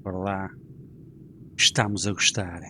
Bora lá. Estamos a gostar.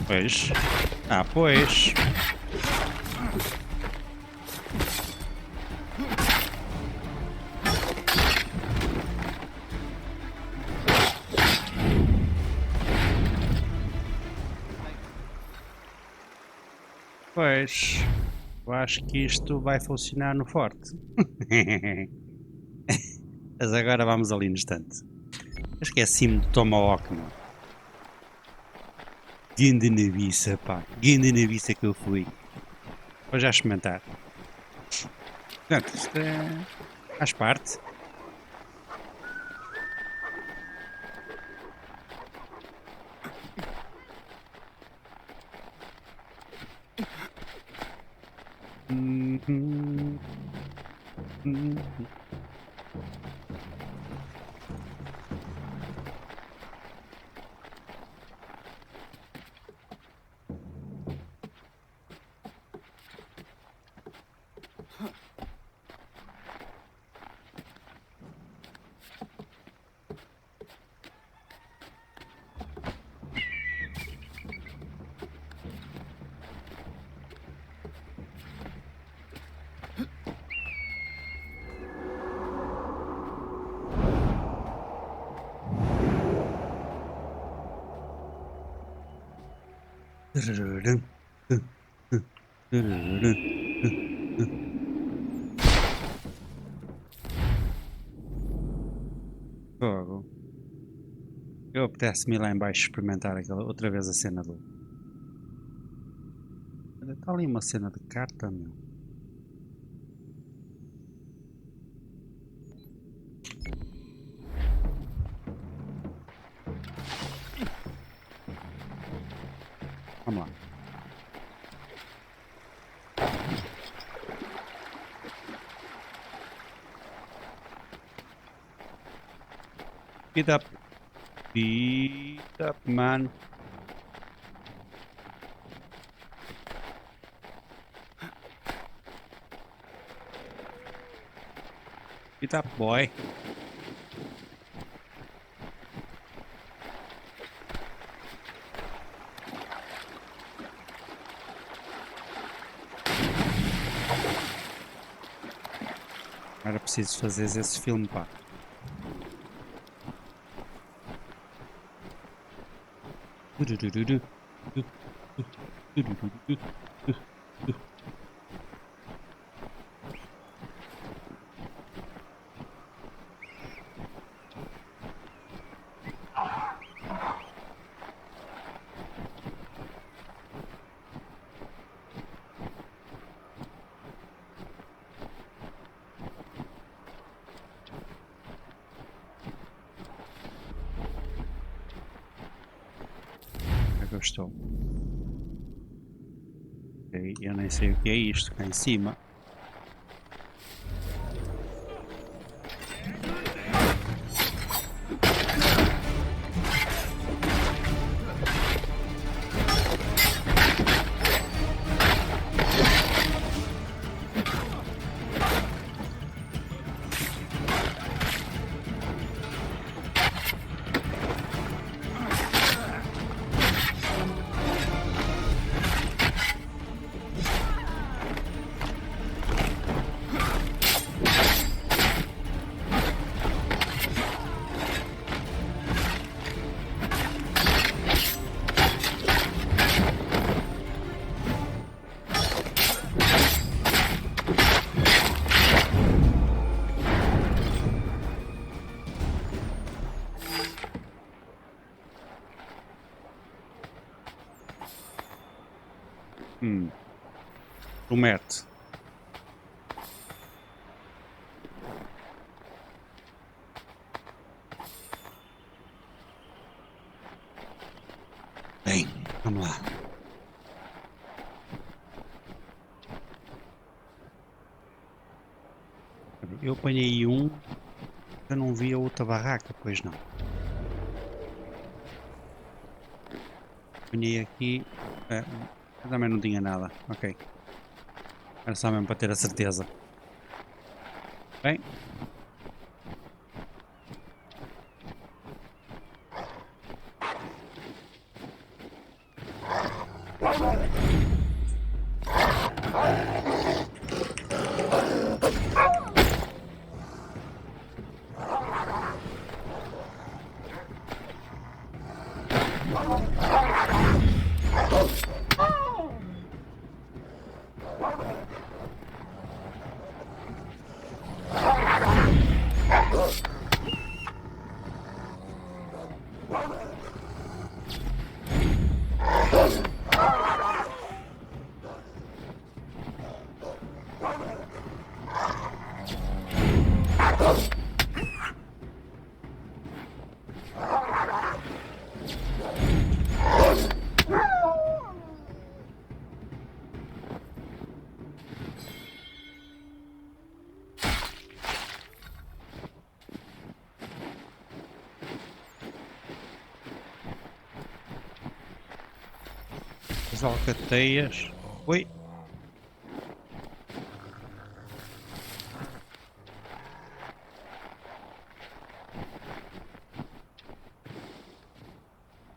Pois. Ah, pois. Pois. Eu acho que isto vai funcionar no forte. Mas agora vamos ali no instante. Esqueci-me do Tomahawk, meu. Guinda nabiça, pá. Guinda nabiça que eu fui. Vou já experimentar. Portanto, isto é... faz parte. Uhum. Uhum. Fogo. Eu apetece-me ir lá em baixo experimentar aquela, outra vez a cena do. Está ali uma cena de carta, meu. Vamos lá. Speed up. Speed up, man. Speed up, boy. Era preciso fazer esse filme, pá. Estou. Ok, eu nem sei o que é isto cá em cima. Promete. Bem, vamos lá. Eu apanhei um, eu não vi a outra barraca, pois não. Apanhei aqui, também não tinha nada, ok. Era só mesmo para ter a certeza. Bem. As alcateias. Oi.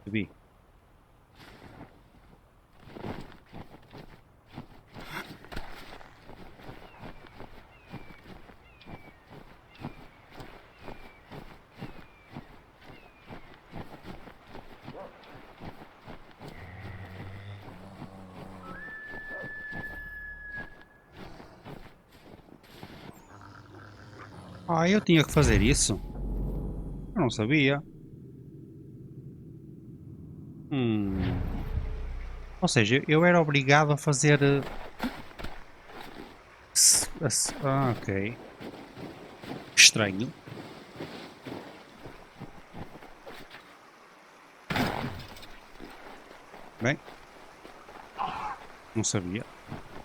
Vi. Ah, eu tinha que fazer isso? Eu não sabia. Hum. Ou seja, eu era obrigado a fazer. Ok. Estranho. Bem, não sabia.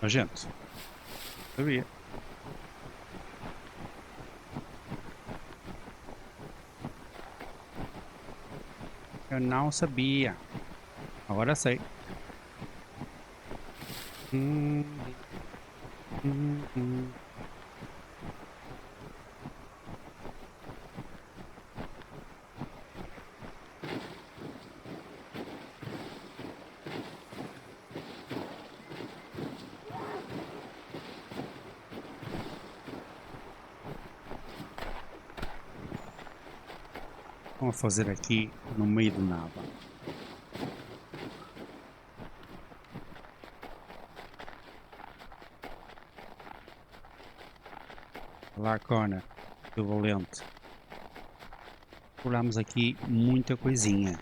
A gente. Sabia. Eu não sabia. Agora sei. Hum, hum. Estão a fazer aqui no meio do nada. Lá, Connor. Do valente. Exploramos aqui muita coisinha.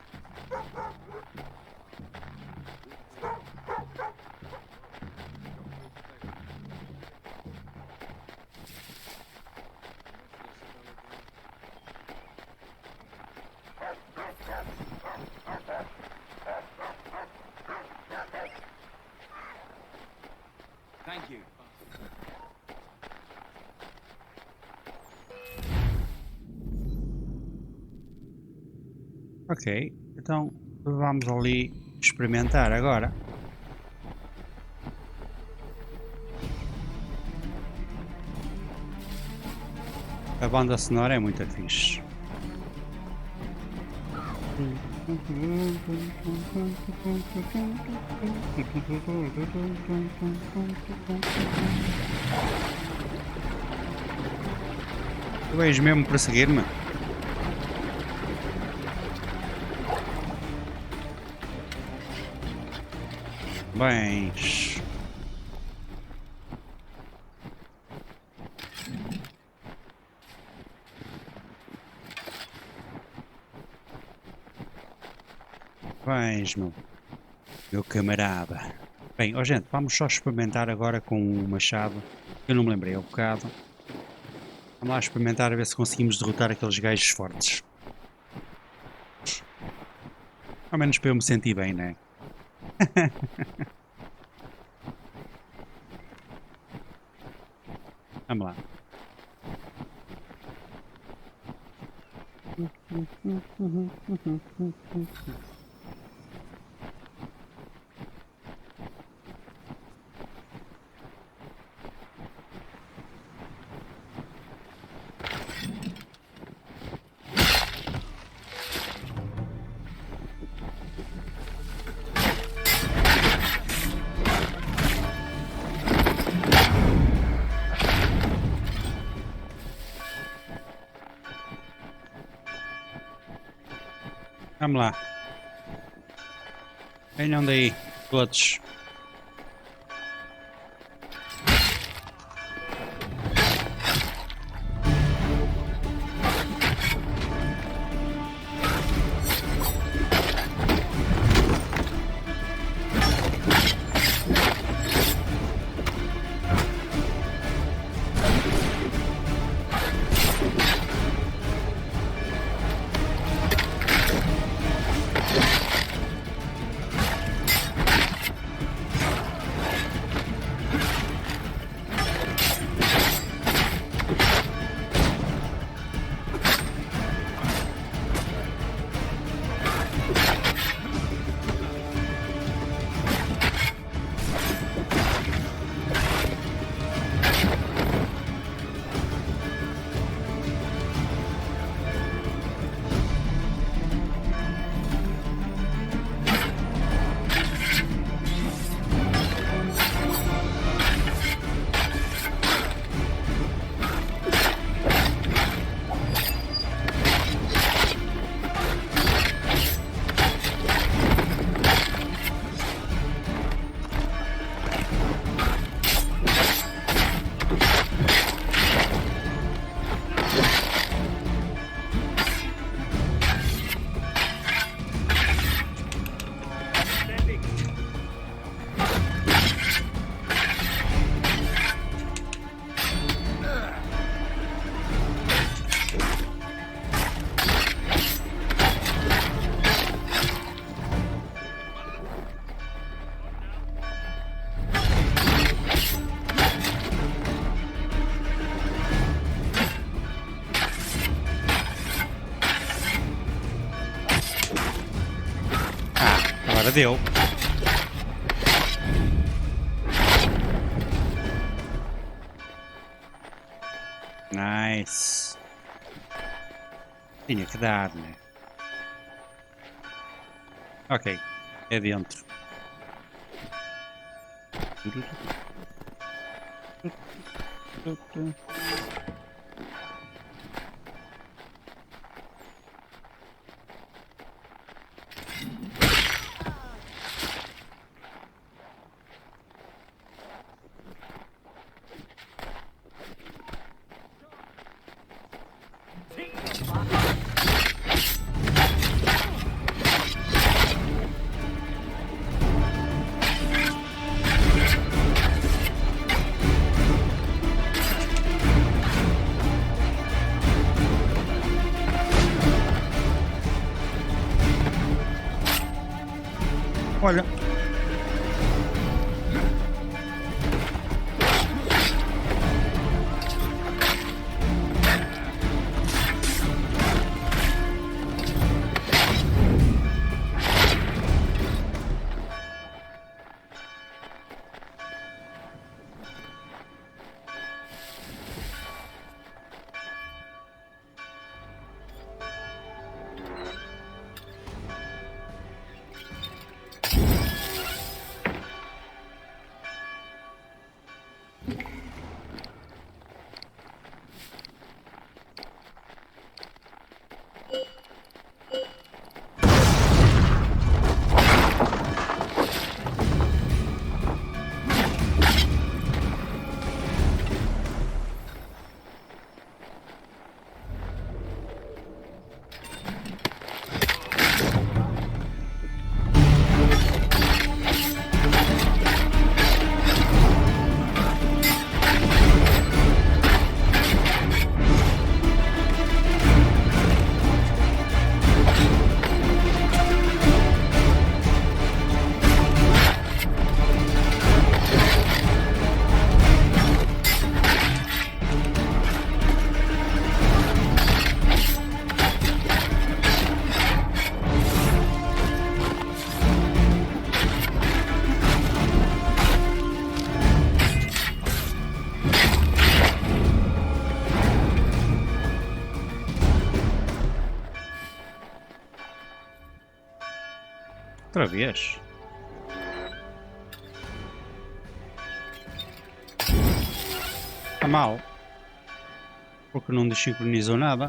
Thank you. Ok, então vamos ali experimentar agora. A banda sonora é muito fixe. Tu vais mesmo perseguir-me? Bens. Bens, meu camarada. Bem, ó gente, vamos só experimentar agora com o machado. Eu não me lembrei há um bocado. Vamos lá experimentar a ver se conseguimos derrotar aqueles gajos fortes. Ao menos para eu me sentir bem, né? Vamos lá. Vamos lá. Venham daí, todos. Agora deu. Nice. Tinha que dar, né? Ok. É dentro. Olha. Outra vez. Está mal. Porque não desincronizou nada.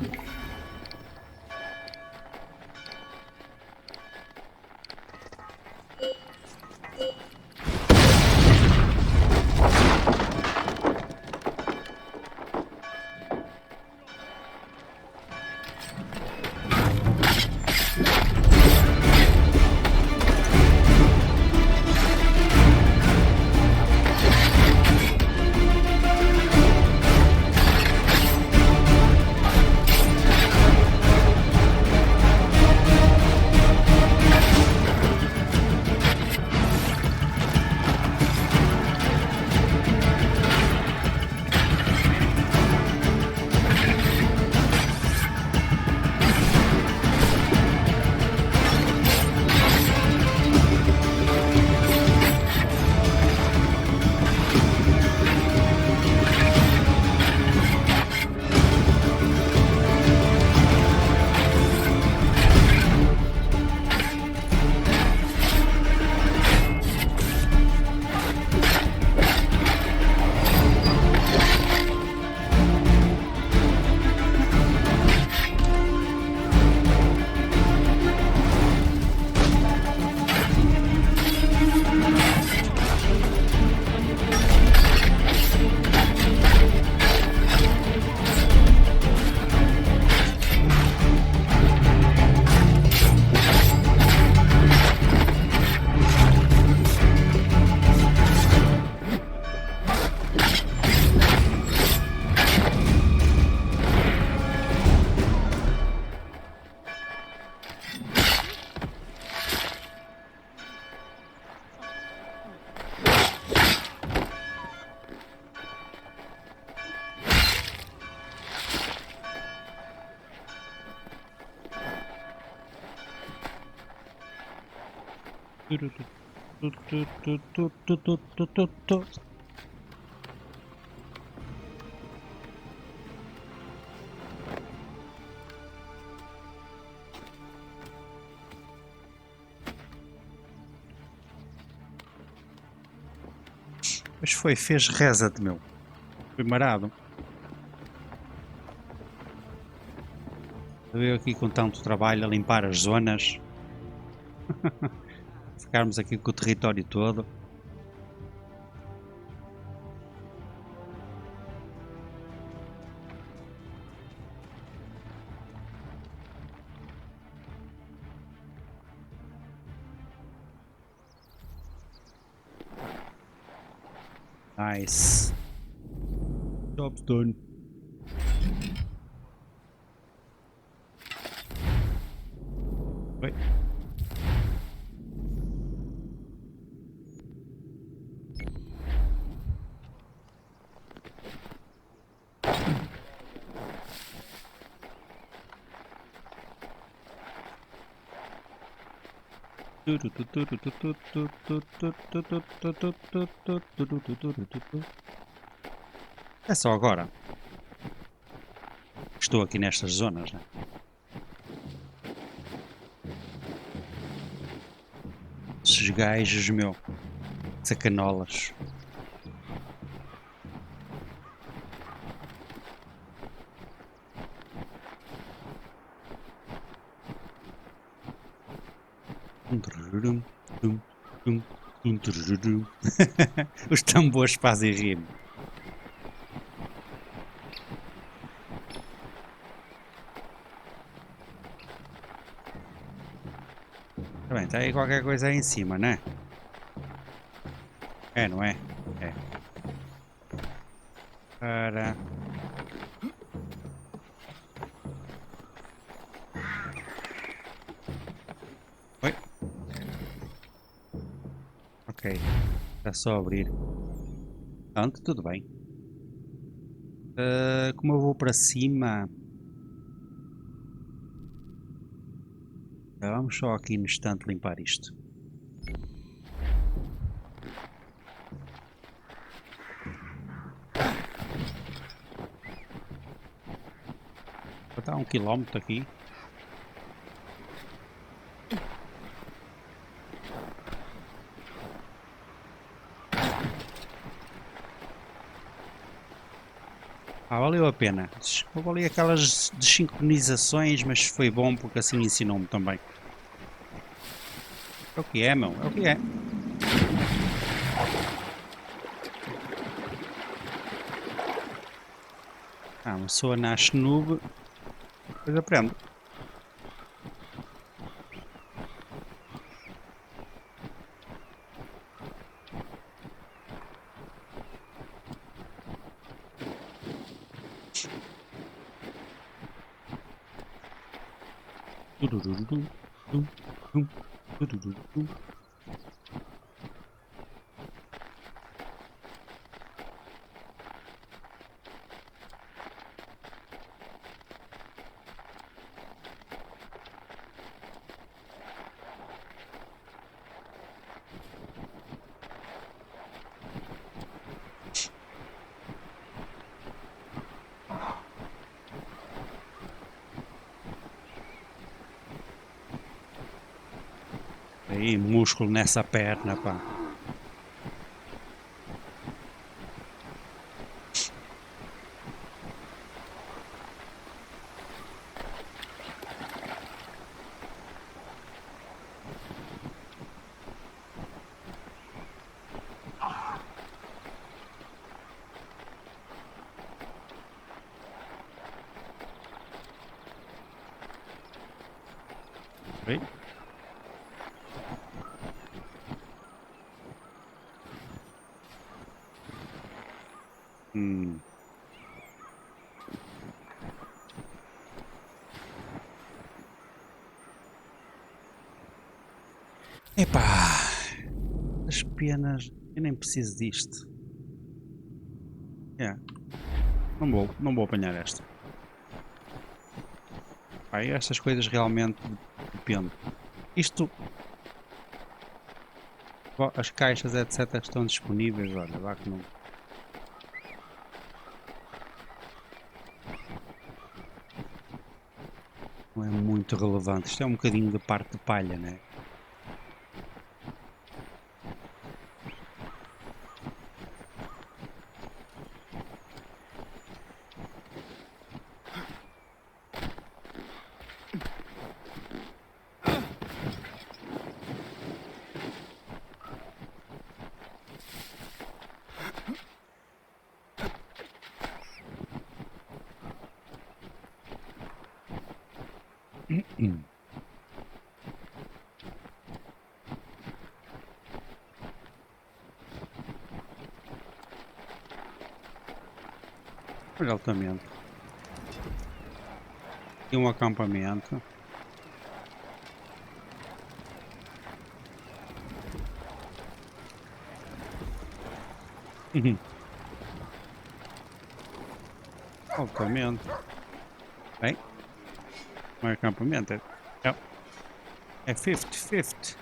Mas foi, fez reset, meu. Foi marado. Eu aqui com tanto trabalho a limpar as zonas. Ficarmos aqui com o território todo. Nice. Job's done. Oi. É só agora. Estou aqui nestas zonas, né? Esses gajos, meu. Sacanolas. Os tambores fazem rir. Tá bem, tá aí qualquer coisa aí em cima, né? É, não é? É. Para. Oi. Ok. Está só a abrir. Pronto, tudo bem. Como eu vou para cima. Vamos só aqui no instante limpar isto. Está a 1 km aqui. Ah, valeu a pena. Houve ali aquelas desincronizações, mas foi bom porque assim ensinou-me também. É o que é, meu. É o que é. Ah, uma pessoa nasce noob, depois aprende. Turururu, tum, tum, turururu. Aí, músculo nessa perna, pá. Oi? Hum. Epá, as penas, eu nem preciso disto. É, não vou apanhar esta. Pá, estas coisas realmente depende. Isto, as caixas, etc, estão disponíveis, olha, vá que não é muito relevante. Isto é um bocadinho de parte de palha, né? Olha altamente. E um acampamento. Altamente. Bem, um acampamento. É 50-50.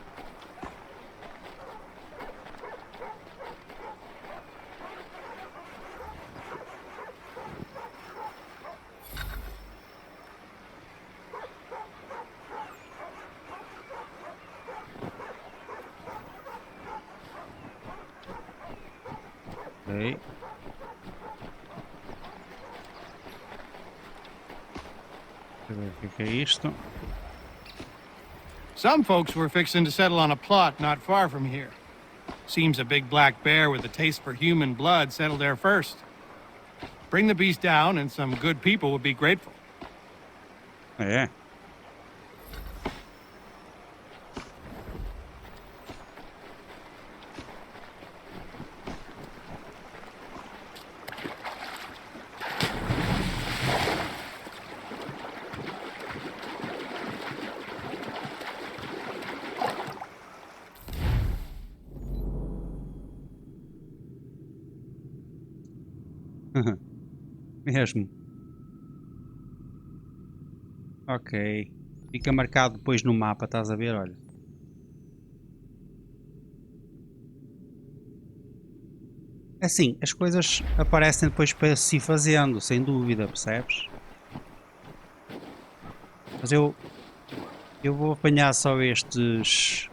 Ok. Deixa eu ver o que é isto. Some folks were fixing to settle on a plot not far from here. Seems a big black bear with a taste for human blood settled there first. Bring the beast down and some good people would be grateful. É. Mesmo. Ok. Fica marcado depois no mapa, estás a ver? Olha. Assim, as coisas aparecem depois para se ir fazendo, sem dúvida, percebes? Mas eu vou apanhar só estes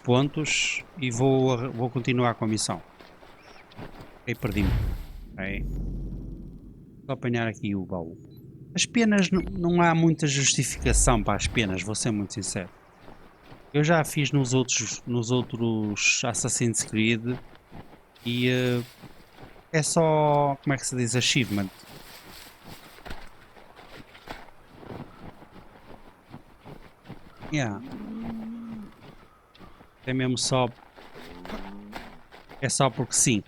pontos e vou continuar com a missão. Ok, perdi-me. Ok. Vou apanhar aqui o baú. As penas, não há muita justificação para as penas, vou ser muito sincero. Eu já fiz nos outros Assassin's Creed e é só, como é que se diz, achievement. Yeah. É mesmo só, é só porque sim.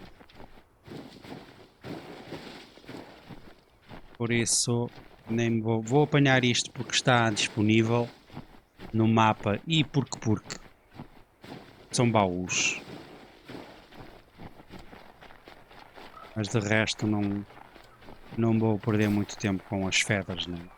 Por isso, nem vou apanhar isto porque está disponível no mapa e porque são baús. Mas de resto não vou perder muito tempo com as fedas, não.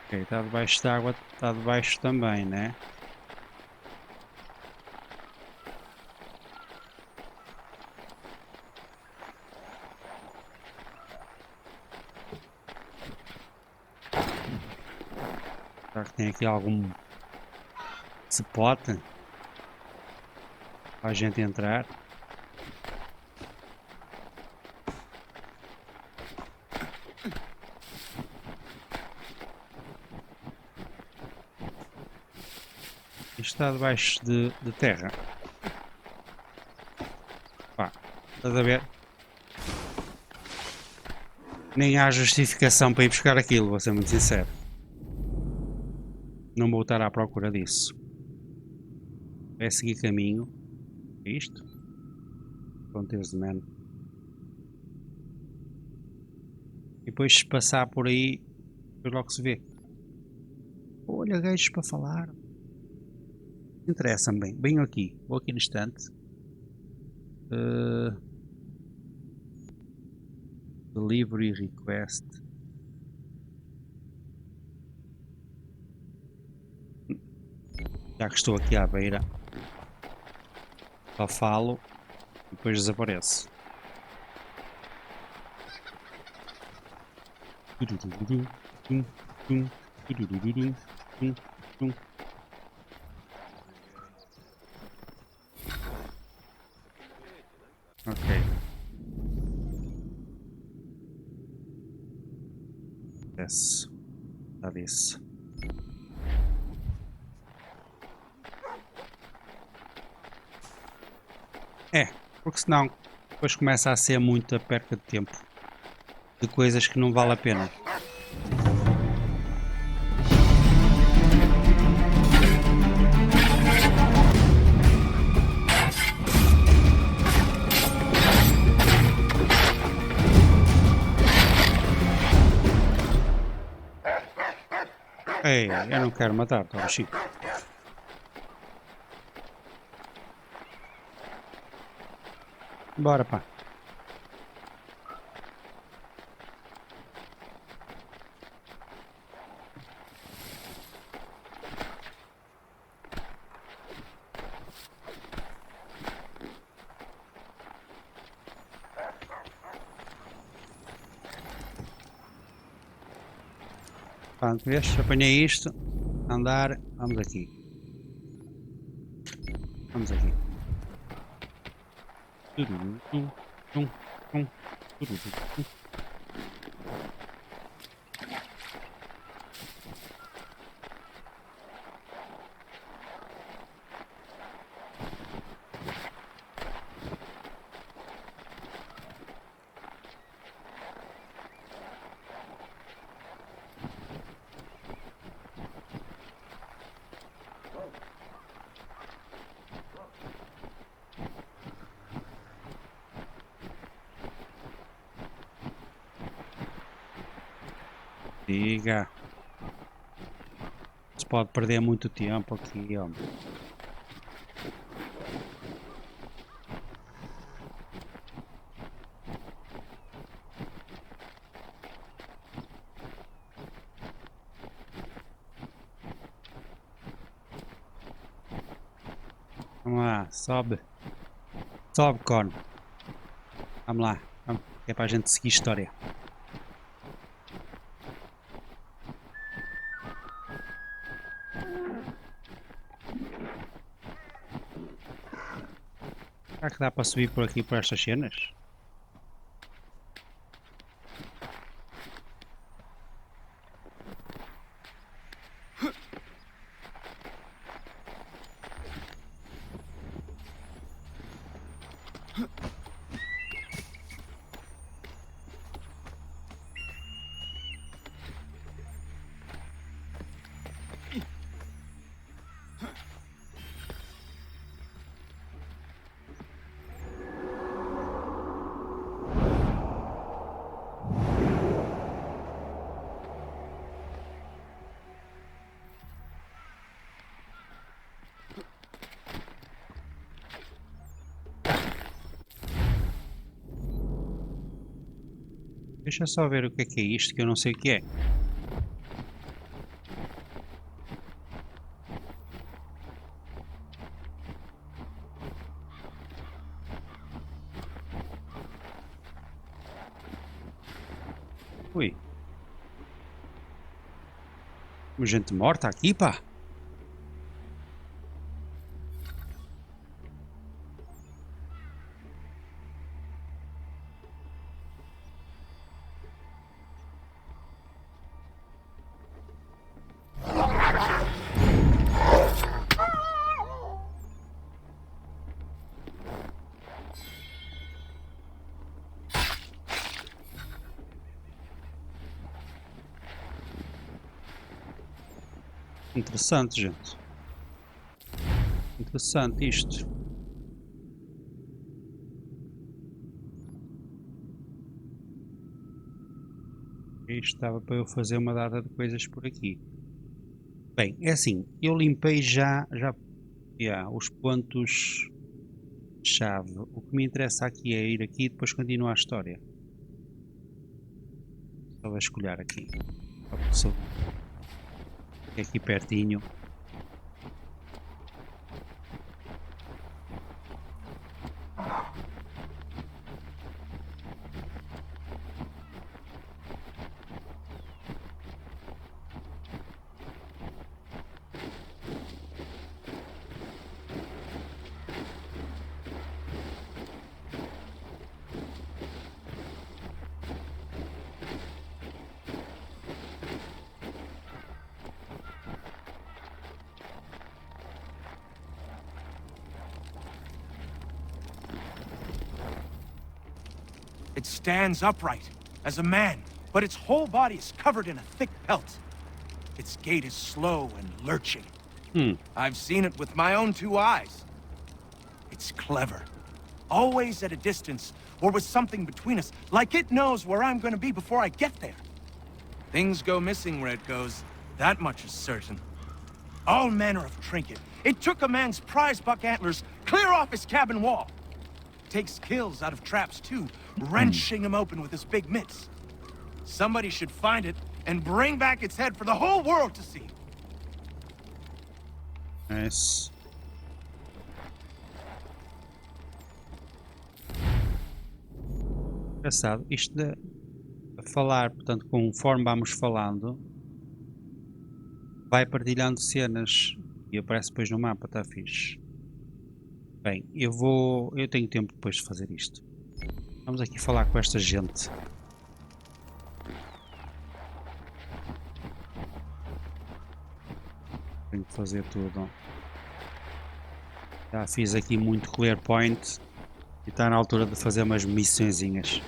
Ok, está debaixo d'água, está debaixo também, né? Será que tem aqui algum spot para a gente entrar? Isto está debaixo de terra. Pá, estás a ver? Nem há justificação para ir buscar aquilo, vou ser muito sincero. Não vou estar à procura disso. É seguir caminho. É isto? Frontiers Man. E depois se passar por aí, depois logo se vê. Olha, gajos para falar. Interessa-me bem. Venho aqui. Vou aqui no instante. Delivery request. Já que estou aqui à beira. Só falo. E depois desaparece. Ok. Desce. Já disse. É, porque senão depois começa a ser muita perca de tempo. De coisas que não vale a pena. Ei, eu não quero matar, tá, Chico. Bora, pá. Pronto, vês? Apanhei isto. Andar. Vamos aqui. Vamos aqui. Diga. Se pode perder muito tempo aqui, homem. Vamos lá, sobe. Sobe, corno. Vamos lá. Vamos. É para a gente seguir história. Será que dá para subir por aqui por estas cenas? Deixa só ver o que é isto, que eu não sei o que é. Ui. Uma gente morta aqui, pá. Interessante, gente. Interessante isto. Isto estava para eu fazer uma data de coisas por aqui. Bem, é assim, eu limpei já os pontos-chave. O que me interessa aqui é ir aqui e depois continuar a história. Só vou escolher aqui. É aqui pertinho. It stands upright, as a man, but its whole body is covered in a thick pelt. Its gait is slow and lurching. I've seen it with my own 2 eyes. It's clever. Always at a distance, or with something between us, like it knows where I'm gonna be before I get there. Things go missing where it goes, that much is certain. All manner of trinket. It took a man's prize buck antlers clear off his cabin wall. Takes kills out of traps too, wrenching them open with his big mitts. Somebody should find it and bring back its head for the whole world to see. Nice. Engraçado, isto de falar, portanto, conforme vamos falando, vai partilhando cenas e aparece depois no mapa, está fixe. Bem, eu tenho tempo depois de fazer isto. Vamos aqui falar com esta gente. Tenho que fazer tudo. Já fiz aqui muito clear point e está na altura de fazer umas missõezinhas.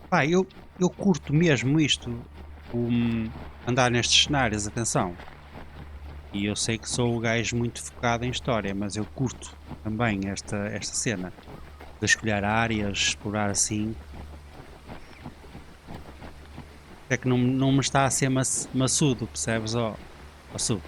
Pá, eu curto mesmo isto, andar nestes cenários, atenção. E eu sei que sou o gajo muito focado em história, mas eu curto também esta cena de escolher áreas, explorar assim. É que não me está a ser maçudo, percebes? Ó, maçudo.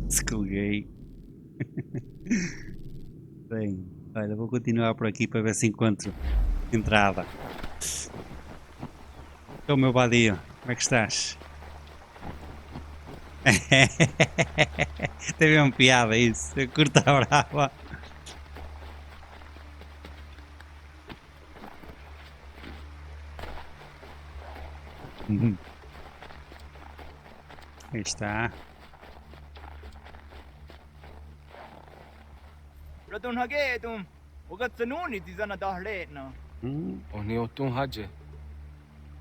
Escolguei. Bem, olha, vou continuar por aqui para ver se encontro entrada. Então, meu vadio, como é que estás? Teve uma piada isso, eu curto a brava. Aí está. Radun hagetum. Ugat sanuni di zana dahletna. Oni otun haje.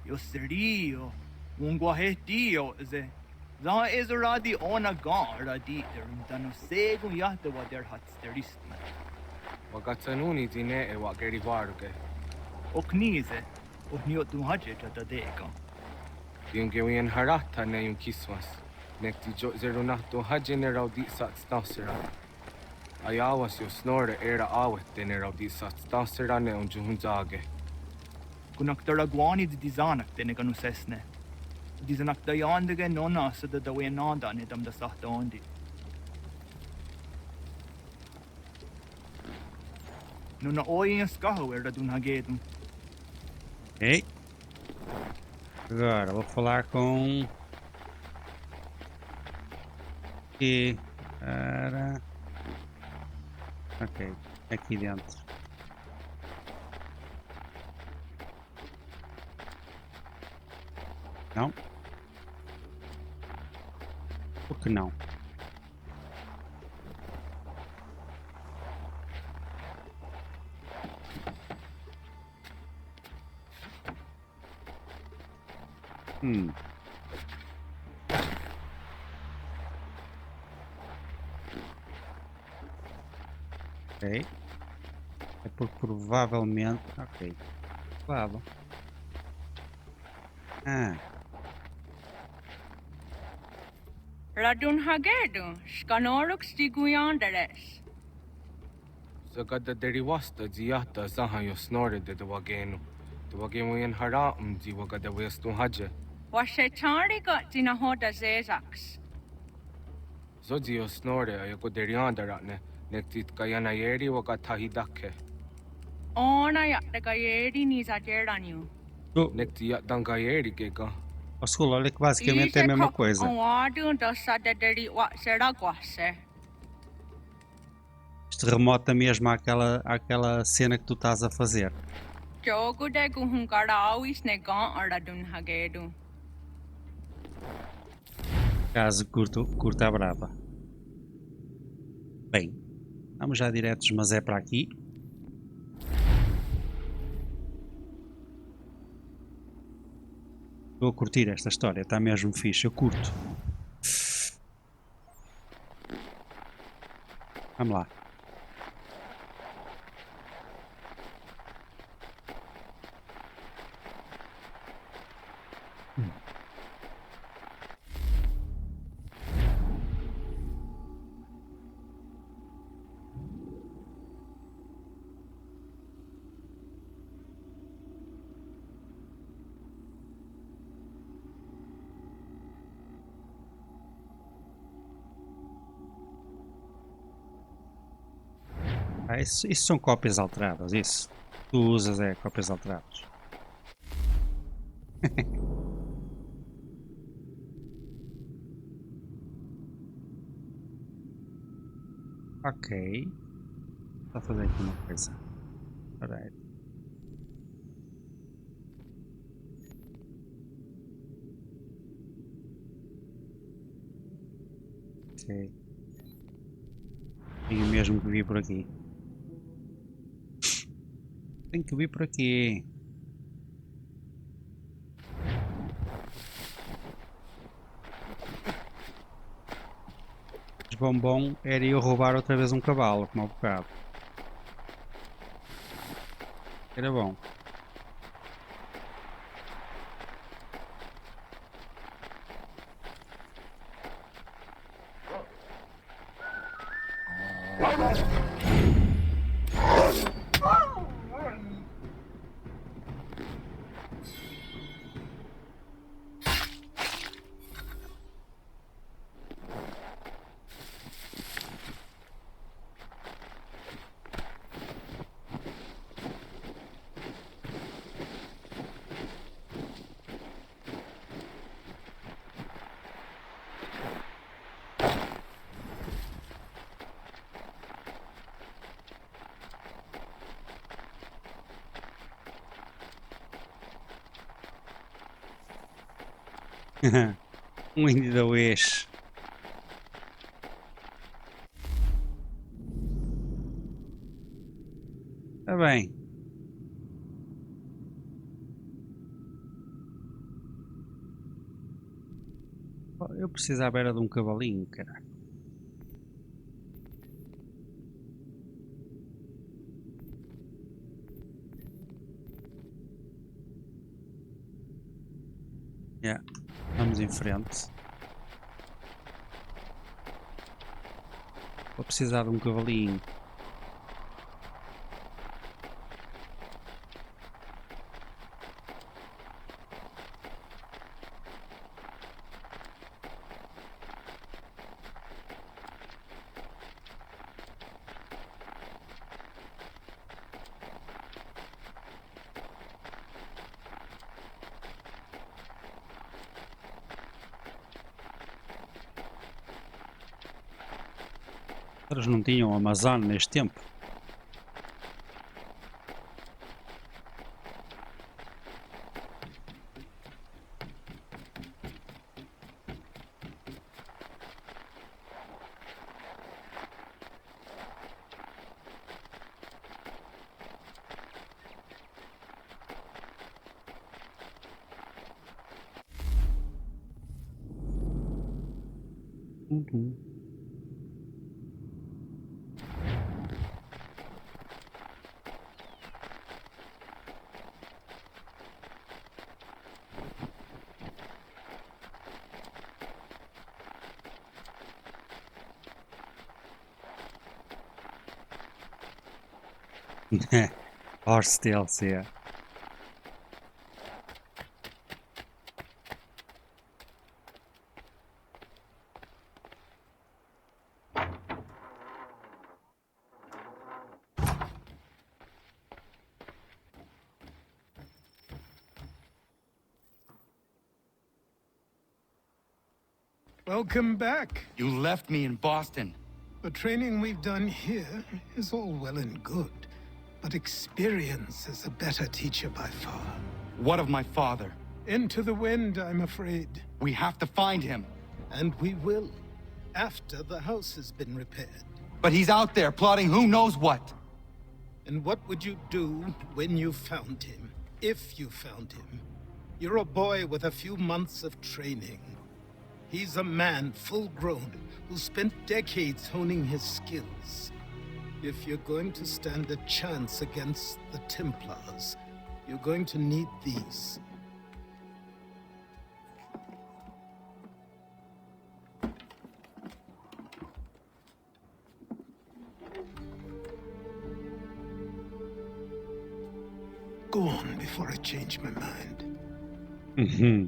Yo serio. Ungwa hetio ze. Za ezeradi ona gara di derum dano segun yahta wa der hat steristi. Wagatsanuni dine e wageri varuge. Oknize. Okni otun haje tata deka. Yungewien harata ne yung kiswas. Nekti jo zerunahto haje ne raudi sat stasera. Ayawas yo snore era awet ne raudi sat stasera ne unjuhunzage. Kunak taragwani di dizanak teneganu sesne. Dizanak dayandige nona sa da dawe nanda ne dam da sahta ondi. Nuna oyin skahu radun hagetum. Ok. Agora vou falar com. E. Para. Ok, aqui dentro. Não? Por que não? Ok. É porque provavelmente. Ok. Claro. Ah. Radun hagedu, skanoruk stiguyandares. Zagada deriwasta ziyahta zaha yo snore de wagenu. De wagenu hara di wagada westun haje. Washetari got dinahoda zezaks. Zodzi yo snore ayako deriandaratne. Nektit kayana yeri wagatahidake. Ona yakagayeri nizajeranyu. Nekti yatangayeri gega. Ó, Skull, olha que basicamente é a mesma coisa. Isto remota mesmo àquela cena que tu estás a fazer. Caso curta a brava. Bem, vamos já diretos, mas é para aqui. Estou a curtir esta história, está mesmo fixe, eu curto. Vamos lá. Ah, isso são cópias alteradas, isso. Tu usas cópias alteradas. Ok. Vou fazer aqui uma coisa. Alright. Ok. Tenho mesmo que vir por aqui. Tem que vir por aqui. bombom era eu roubar outra vez um cavalo, como há bocado. Era bom. Um índio da Oeste. Está bem. Eu preciso à beira de um cavalinho, cara. Yeah. Vamos em frente. Vou precisar de um cavalinho. Eles não tinham Amazon neste tempo. Horse DLC, yeah. Welcome back. You left me in Boston. The training we've done here is all well and good, but experience is a better teacher by far. What of my father? Into the wind, I'm afraid. We have to find him. And we will, after the house has been repaired. But he's out there plotting who knows what. And what would you do when you found him? If you found him? You're a boy with a few months of training. He's a man, full-grown, who spent decades honing his skills. If you're going to stand a chance against the Templars, you're going to need these. Go on before I change my mind. Mm-hmm.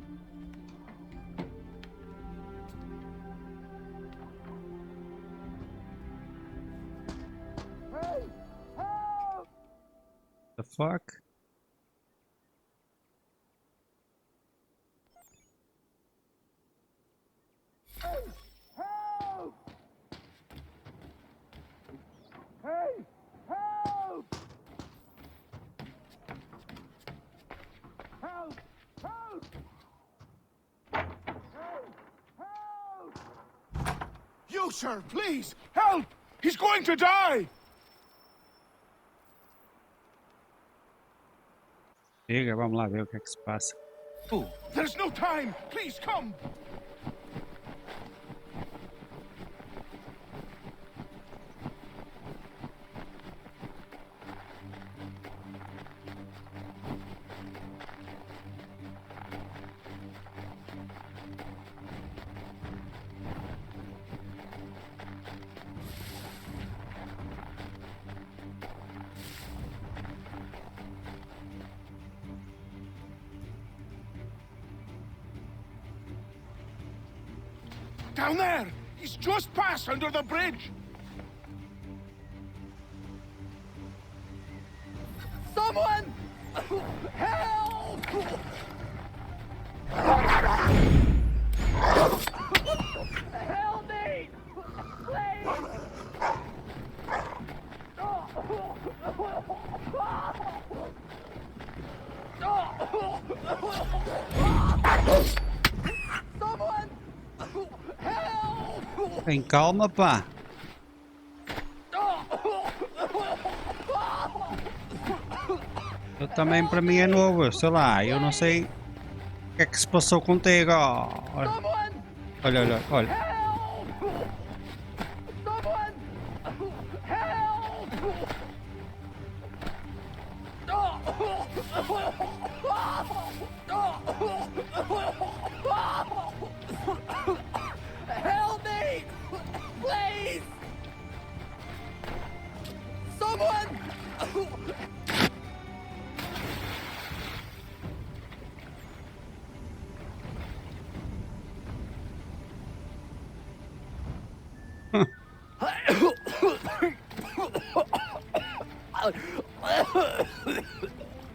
The fuck? You, sir, please, help! He's going to die! Chega, vamos lá ver o que é que se passa. There's no time! Please, come! Down there! He's just passed under the bridge! Someone! Help! Help me! Please! Someone! Help! Tem calma, pá. Eu também, para mim é novo, sei lá, eu não sei o que é que se passou contigo. Olha, olha, olha, olha. Help me! Please! Someone!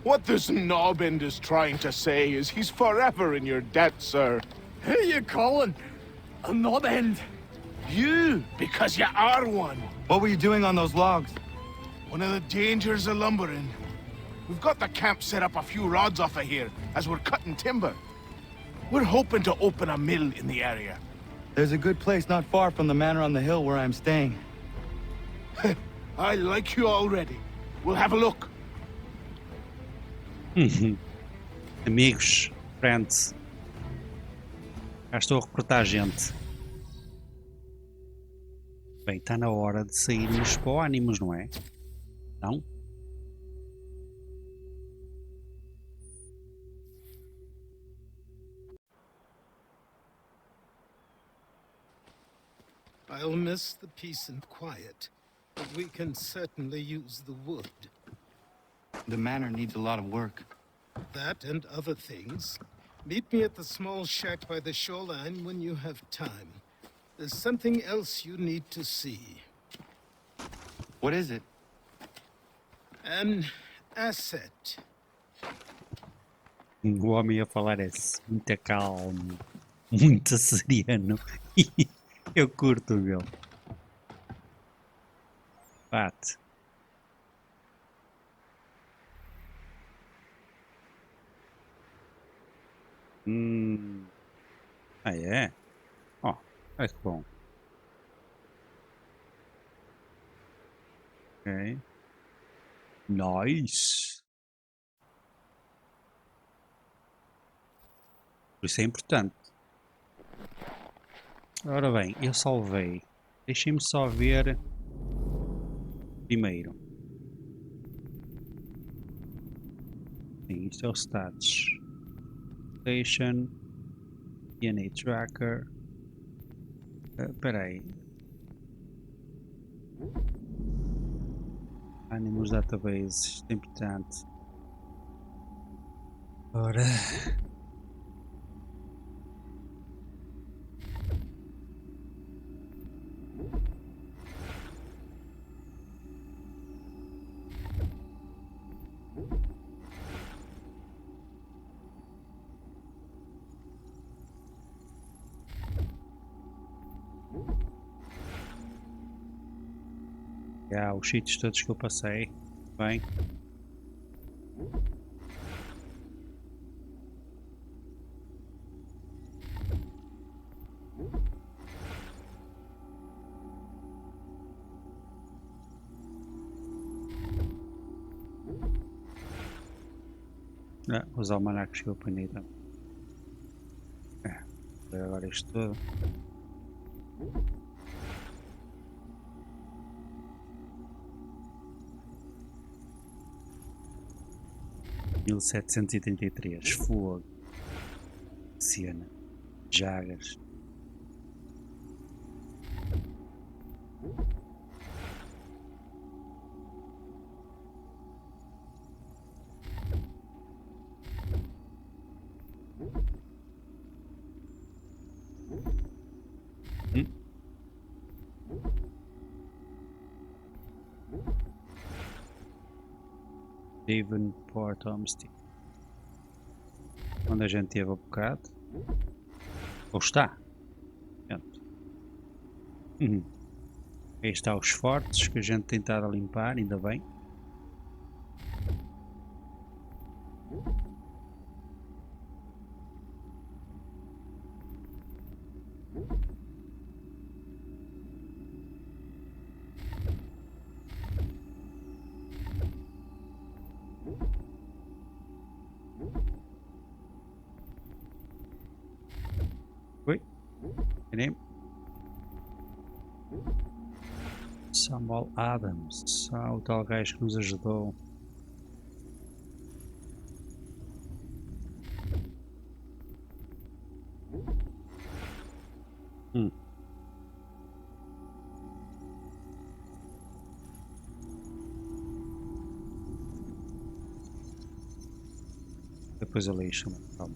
What this knobend is trying to say is he's forever in your debt, sir. Who you calling? A knob end. You, because you are one. What were you doing on those logs? One of the dangers of lumbering. We've got the camp set up a few rods off of here as we're cutting timber. We're hoping to open a mill in the area. There's a good place not far from the manor on the hill where I'm staying. I like you already. We'll have a look. Amigos, friends. Já estou a recrutar gente. Bem, está na hora de sairmos para o Animus, não é? Não? I'll miss the peace and quiet, but we can certainly use the wood. The manor needs a lot of work. That and other things. Meet me at the small shack by the shoreline when you have time. There's something else you need to see. What is it? An asset. O homem a falar é muito calmo, muito sereno. Eu curto, meu. Bate. Ah, é? Ó, olha que bom. Ok. Nice. Isso é importante. Ora bem, eu salvei. Deixem-me só ver primeiro. Sim, isto é o status. Station. DNA tracker. Espera aí. Animals database. Isto é importante. Ora. Os sítios todos que eu passei. Bem. Os almanacs que eu apanhei também. Agora isto tudo. (1733) Fogo. Cena. Jagas. Davenport Homestead. Onde a gente teve há bocado. Ou está. Aí está os fortes que a gente tem estado a limpar, ainda bem. Oi? Enganei-me. Samuel Adams, o tal gajo que nos ajudou. Depois eu leio, chama, calma.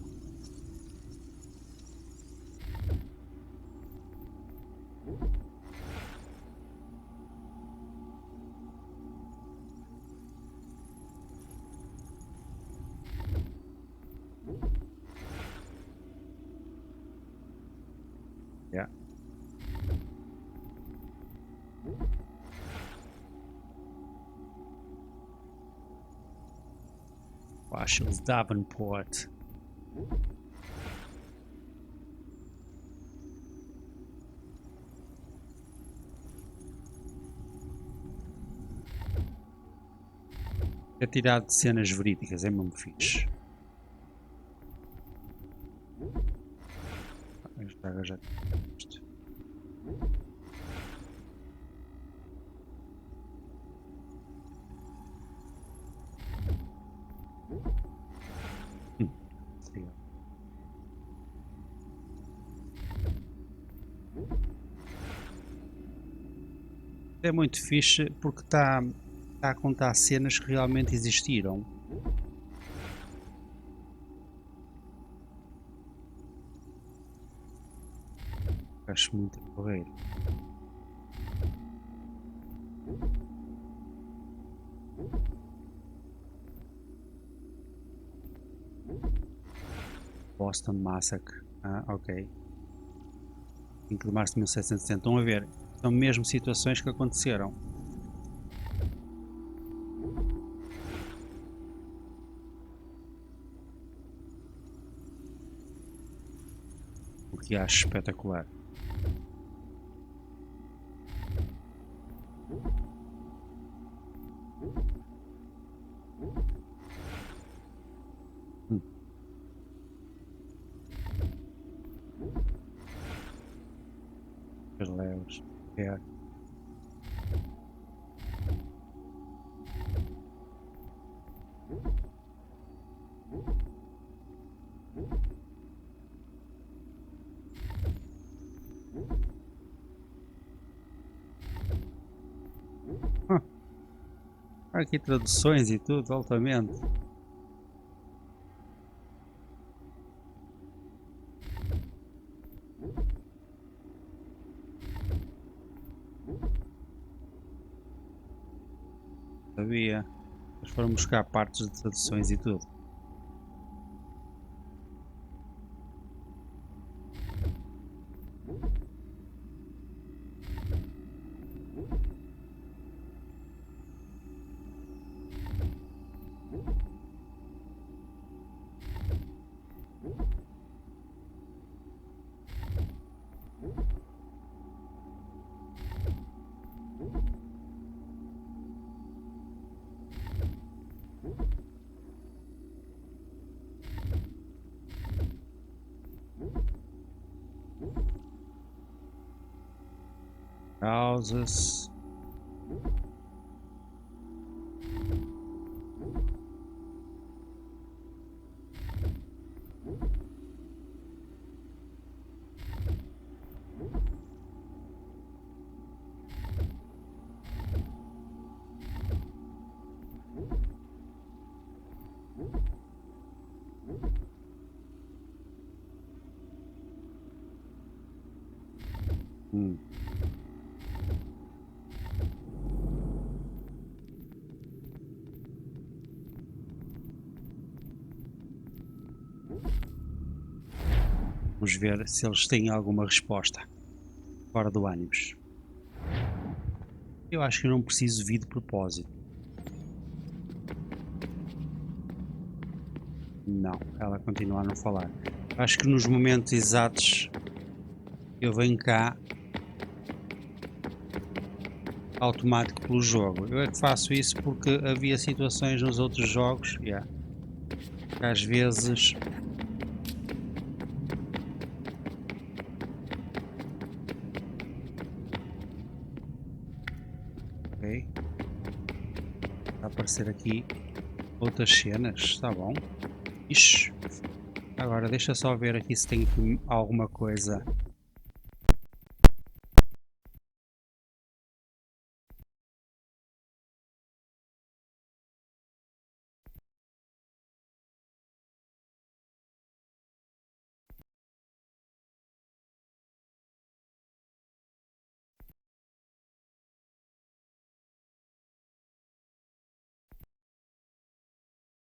Yeah. Washington Davenport. É tirado de cenas verídicas, é mesmo fixe. Já. É muito fixe porque está a contar cenas que realmente existiram. Acho muito correto. Boston Massacre. Ok. 5 de março de 1770. Estão a ver? São mesmo situações que aconteceram. O que acho espetacular. Paralelos. É. Aqui traduções e tudo, altamente. Sabia. Eles foram buscar partes de traduções e tudo. Causas. Vamos ver se eles têm alguma resposta fora do ânimos. Eu acho que eu não preciso vir de propósito. Não, ela continua a não falar. Acho que nos momentos exatos eu venho cá automático pelo jogo. Eu é que faço isso porque havia situações nos outros jogos, que às vezes ok, vai aparecer aqui outras cenas, está bom. Ixi. Agora deixa só ver aqui se tem aqui alguma coisa.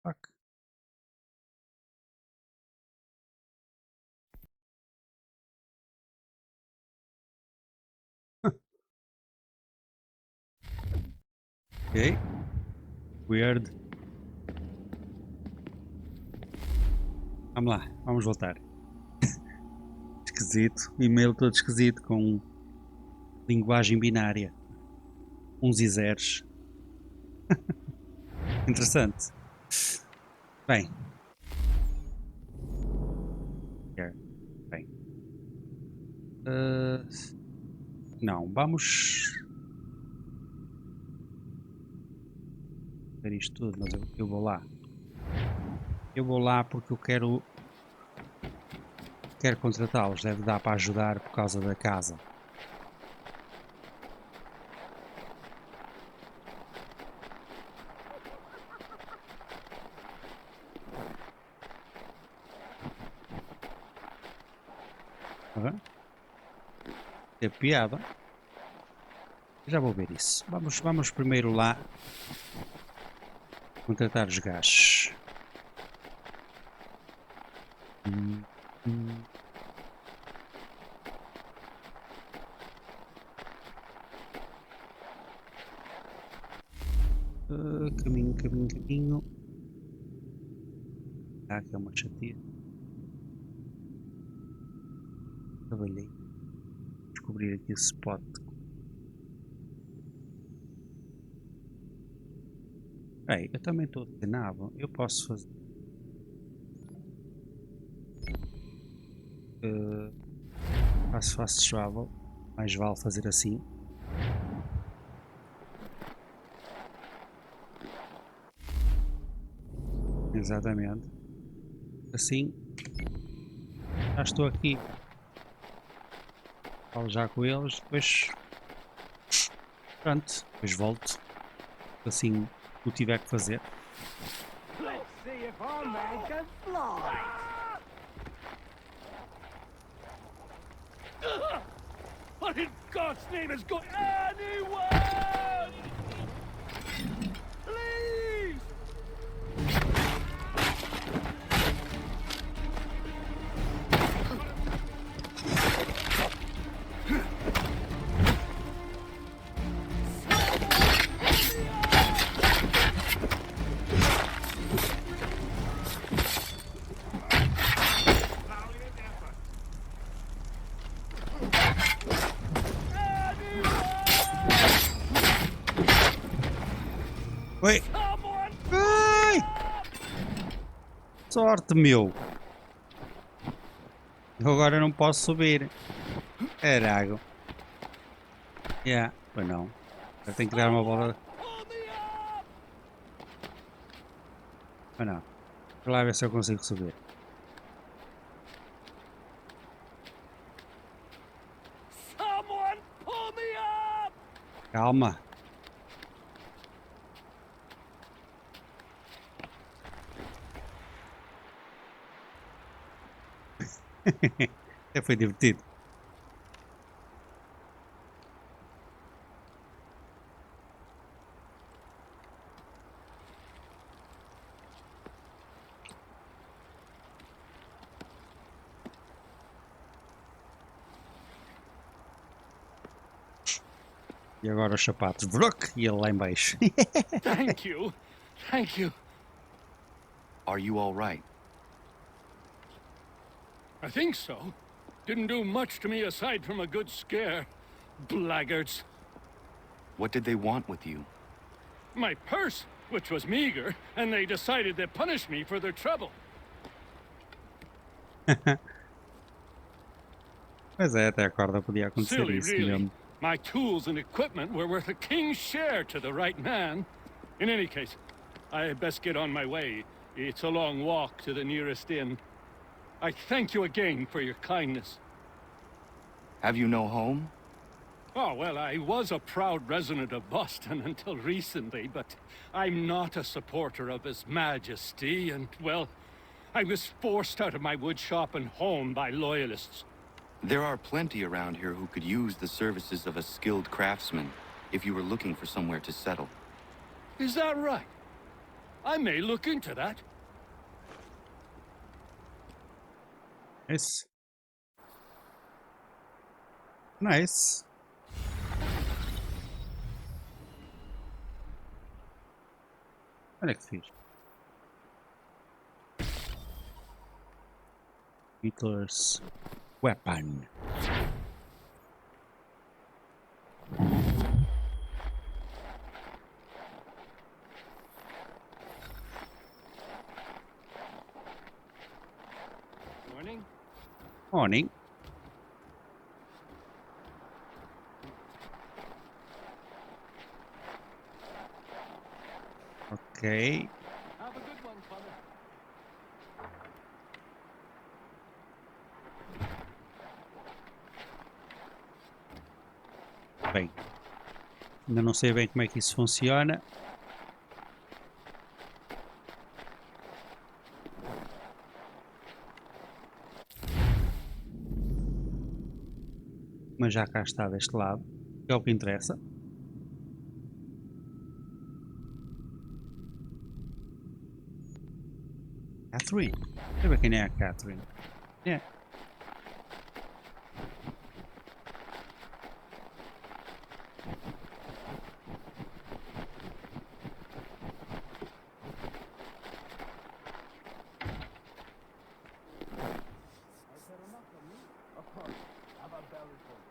Fuck. Ok. Weird. Vamos lá, vamos voltar. Esquisito. E-mail todo esquisito com linguagem binária. Uns e zeros. Interessante. Bem. Bem. Não, vamos ver isto tudo, mas eu vou lá. Eu vou lá porque eu quero contratá-los. Deve dar para ajudar por causa da casa. É piada. Já vou ver isso. Vamos primeiro lá contratar os gajos. Caminho. Aqui é uma chatia. Trabalhei. Descobrir aqui o spot. Ei, eu também estou treinado. Eu posso fazer. Faço travel. Mais vale fazer assim. Exatamente. Assim. Já estou aqui. Falo já com eles. Depois. Pronto. Depois volto. Assim o tiver que fazer. Let's see if our man can fly. What in God's name has got anyone? Please! Oi! Ai! Sorte, meu! Eu agora não posso subir. Carago. Pois não. Eu tenho que dar uma volta. Mas não. Vou lá ver se eu consigo subir. Calma. Até foi divertido. E agora os sapatos. Vrook, e ele lá em baixo. Thank you. Thank you. Are you all right? I think so. Didn't do much to me aside from a good scare. Blackguards. What did they want with you? My purse, which was meager, and they decided to punish me for their trouble. Pois é, até a corda podia acontecer Silly, isso really. mesmo. My tools and equipment were worth a king's share to the right man. In any case, I had best get on my way. It's a long walk to the nearest inn. I thank you again for your kindness. Have you no home? Oh, well, I was a proud resident of Boston until recently, but I'm not a supporter of His Majesty, and, well, I was forced out of my woodshop and home by loyalists. There are plenty around here who could use the services of a skilled craftsman if you were looking for somewhere to settle. Is that right? I may look into that. Nice. Nice. Olha que fixe. Hitler's weapon. Morning. Morning. Ok. Have a good one, Father. Bem. Ainda não sei bem como é que isso funciona. Mas já cá está deste lado. Que é o que interessa. Catherine. Deixa eu ver quem é a Catherine. É.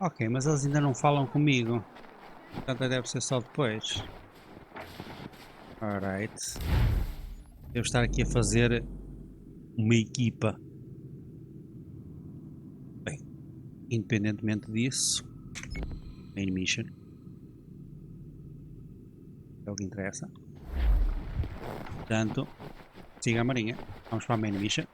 Ok, mas eles ainda não falam comigo. Portanto deve ser só depois. Alright. Devo estar aqui a fazer uma equipa. Bem, independentemente disso, main mission é o que interessa. Portanto, siga a marinha. Vamos para a main mission.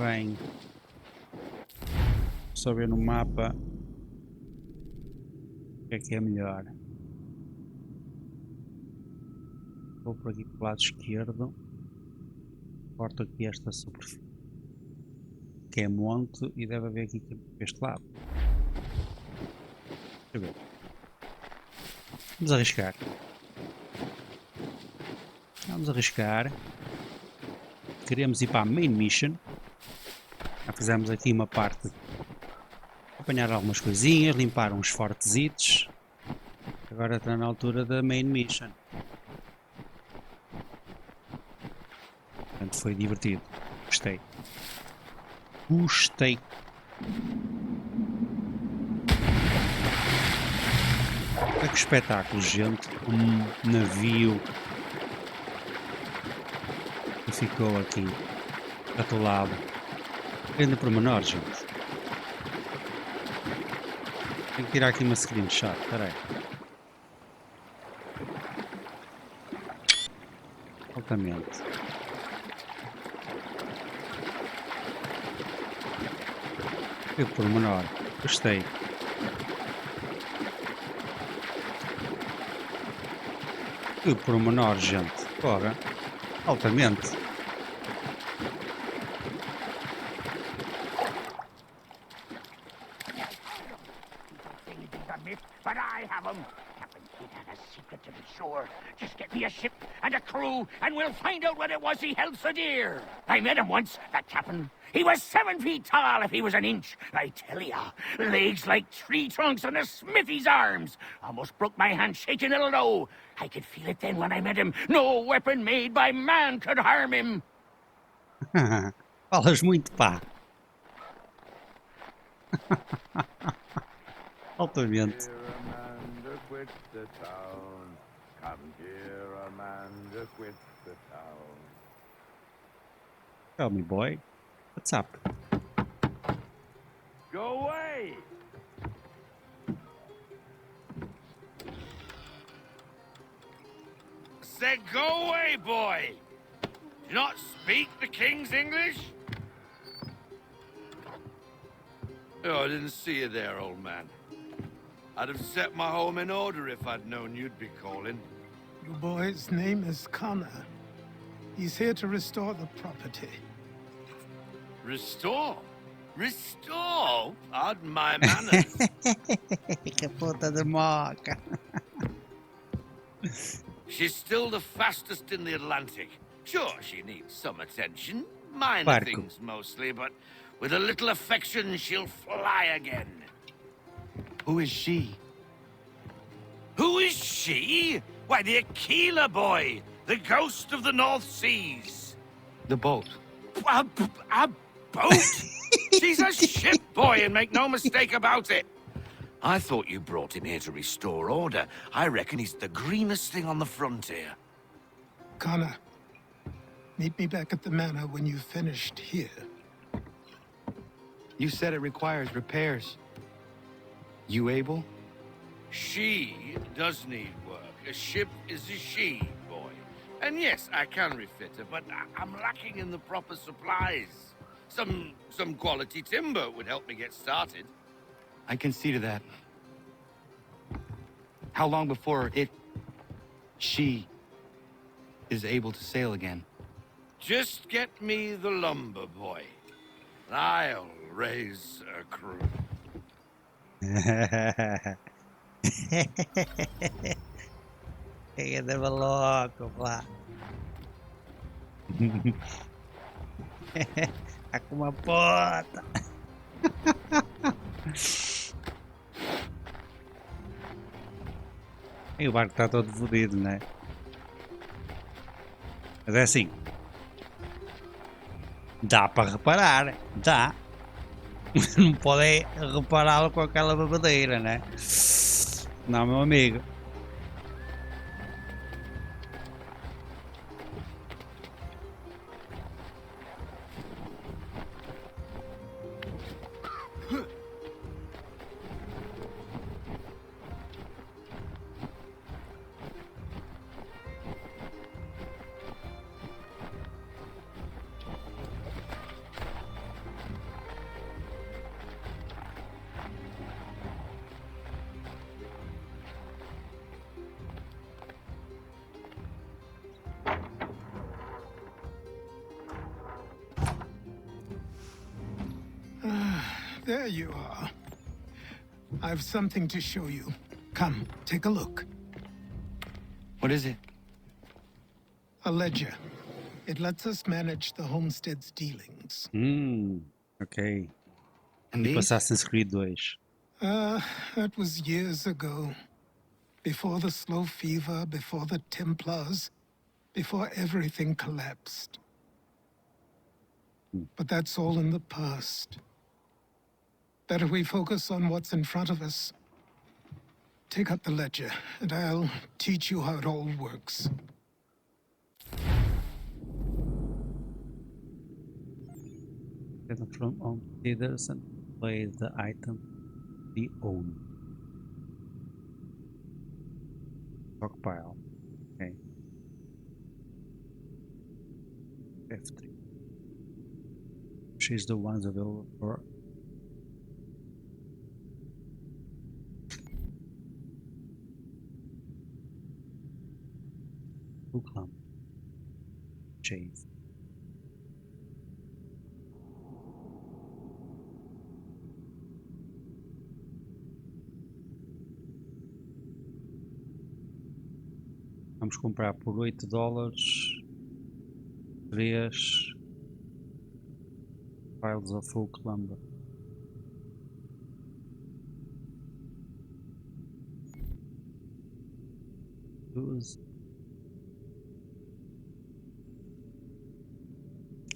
Bem, só ver no mapa o que é melhor. Vou por aqui para o lado esquerdo, corto aqui esta superfície que é monte e deve haver aqui este lado. Deixa eu ver. Vamos arriscar. Vamos arriscar. Queremos ir para a main mission. Já fizemos aqui uma parte, apanhar algumas coisinhas, limpar uns fortesitos. Agora está na altura da main mission. Portanto foi divertido. Gostei. Gostei. Olha que espetáculo, gente. Um navio que ficou aqui atolado. Ainda por menor, gente. Tenho que tirar aqui uma screenshot. Espera aí. Altamente. Que por menor. Gostei. Que por menor, gente. Porra. Altamente. sure. Just get me a ship and a crew, and we'll find out what it was he held so dear. I met him once, that captain. He was 7 feet tall if he was an inch. I tell ya, legs like tree trunks and a smithy's arms. Almost broke my hand shaking it'll know. I could feel it then when I met him. No weapon made by man could harm him. Falas muito, pá. Altamente. Amanda quit the town. Come here, Amanda quit the town. Tell me, boy. What's up? Go away! Said go away, boy! Do you not speak the king's English? Oh, I didn't see you there, old man. I'd have set my home in order if I'd known you'd be calling. Your boy's name is Connor. He's here to restore the property. Restore? Restore? Pardon my manners. Que puta de moca. She's still the fastest in the Atlantic. Sure, she needs some attention. Minor Barco. things mostly, but with a little affection, she'll fly again. Who is she? Who is she? Why, the Aquila boy, the ghost of the North Seas. The boat. A boat? She's a ship boy, and make no mistake about it. I thought you brought him here to restore order. I reckon he's the greenest thing on the frontier. Connor, meet me back at the manor when you've finished here. You said it requires repairs. You able? She does need work. A ship is a she, boy. And yes, I can refit her, but I'm lacking in the proper supplies. Some quality timber would help me get started. I can see to that. How long before she is able to sail again? Just get me the lumber, boy. I'll raise a crew. Que de louco, pá. Tá com uma pota. E o barco está todo fodido, né? Mas é assim. Dá para reparar. Dá. Não pode repará-lo com aquela babadeira, né? Não, meu amigo. There you are. I've something to show you. Come, take a look. What is it? A ledger. It lets us manage the homestead's dealings. Ok. And Tipo these? Assassin's Creed 2. That was years ago. Before the slow fever, before the Templars, before everything collapsed. But that's all in the past. Better we focus on what's in front of us. Take up the ledger, and I'll teach you how it all works. Get them from home theaters and play the item they own. Stockpile. Okay. F3. She's the ones available for Hooklam. Chase. Vamos comprar por $8 3 piles of oak lumber.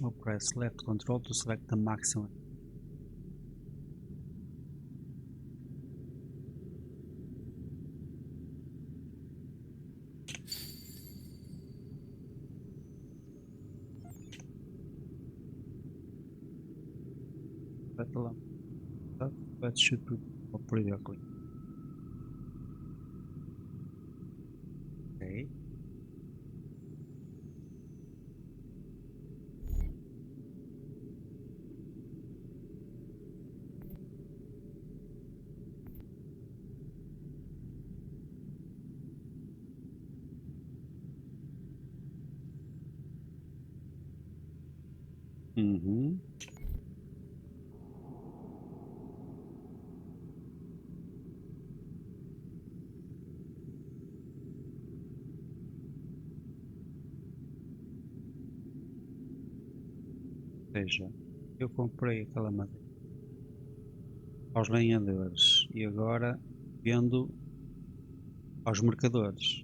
Or press left control to select the maximum. That should be pretty ugly. Okay. Uhum. Ou seja, eu comprei aquela madeira aos lenhadores e agora vendo aos mercadores.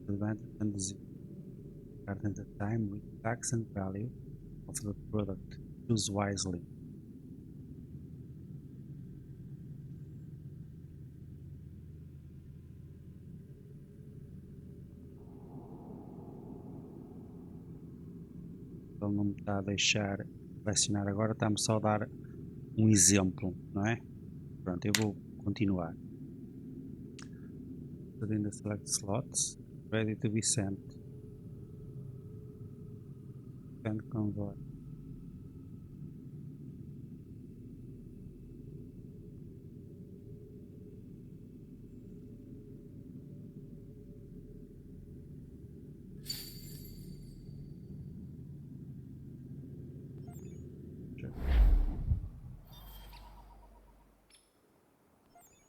Advantage and disadvantage at the time with tax and value of the product. Choose wisely. Ele não me está a deixar selecionar agora, está-me só a dar um exemplo, não é? Pronto, eu vou continuar. Within the select slots, ready to be sent. Send convoy.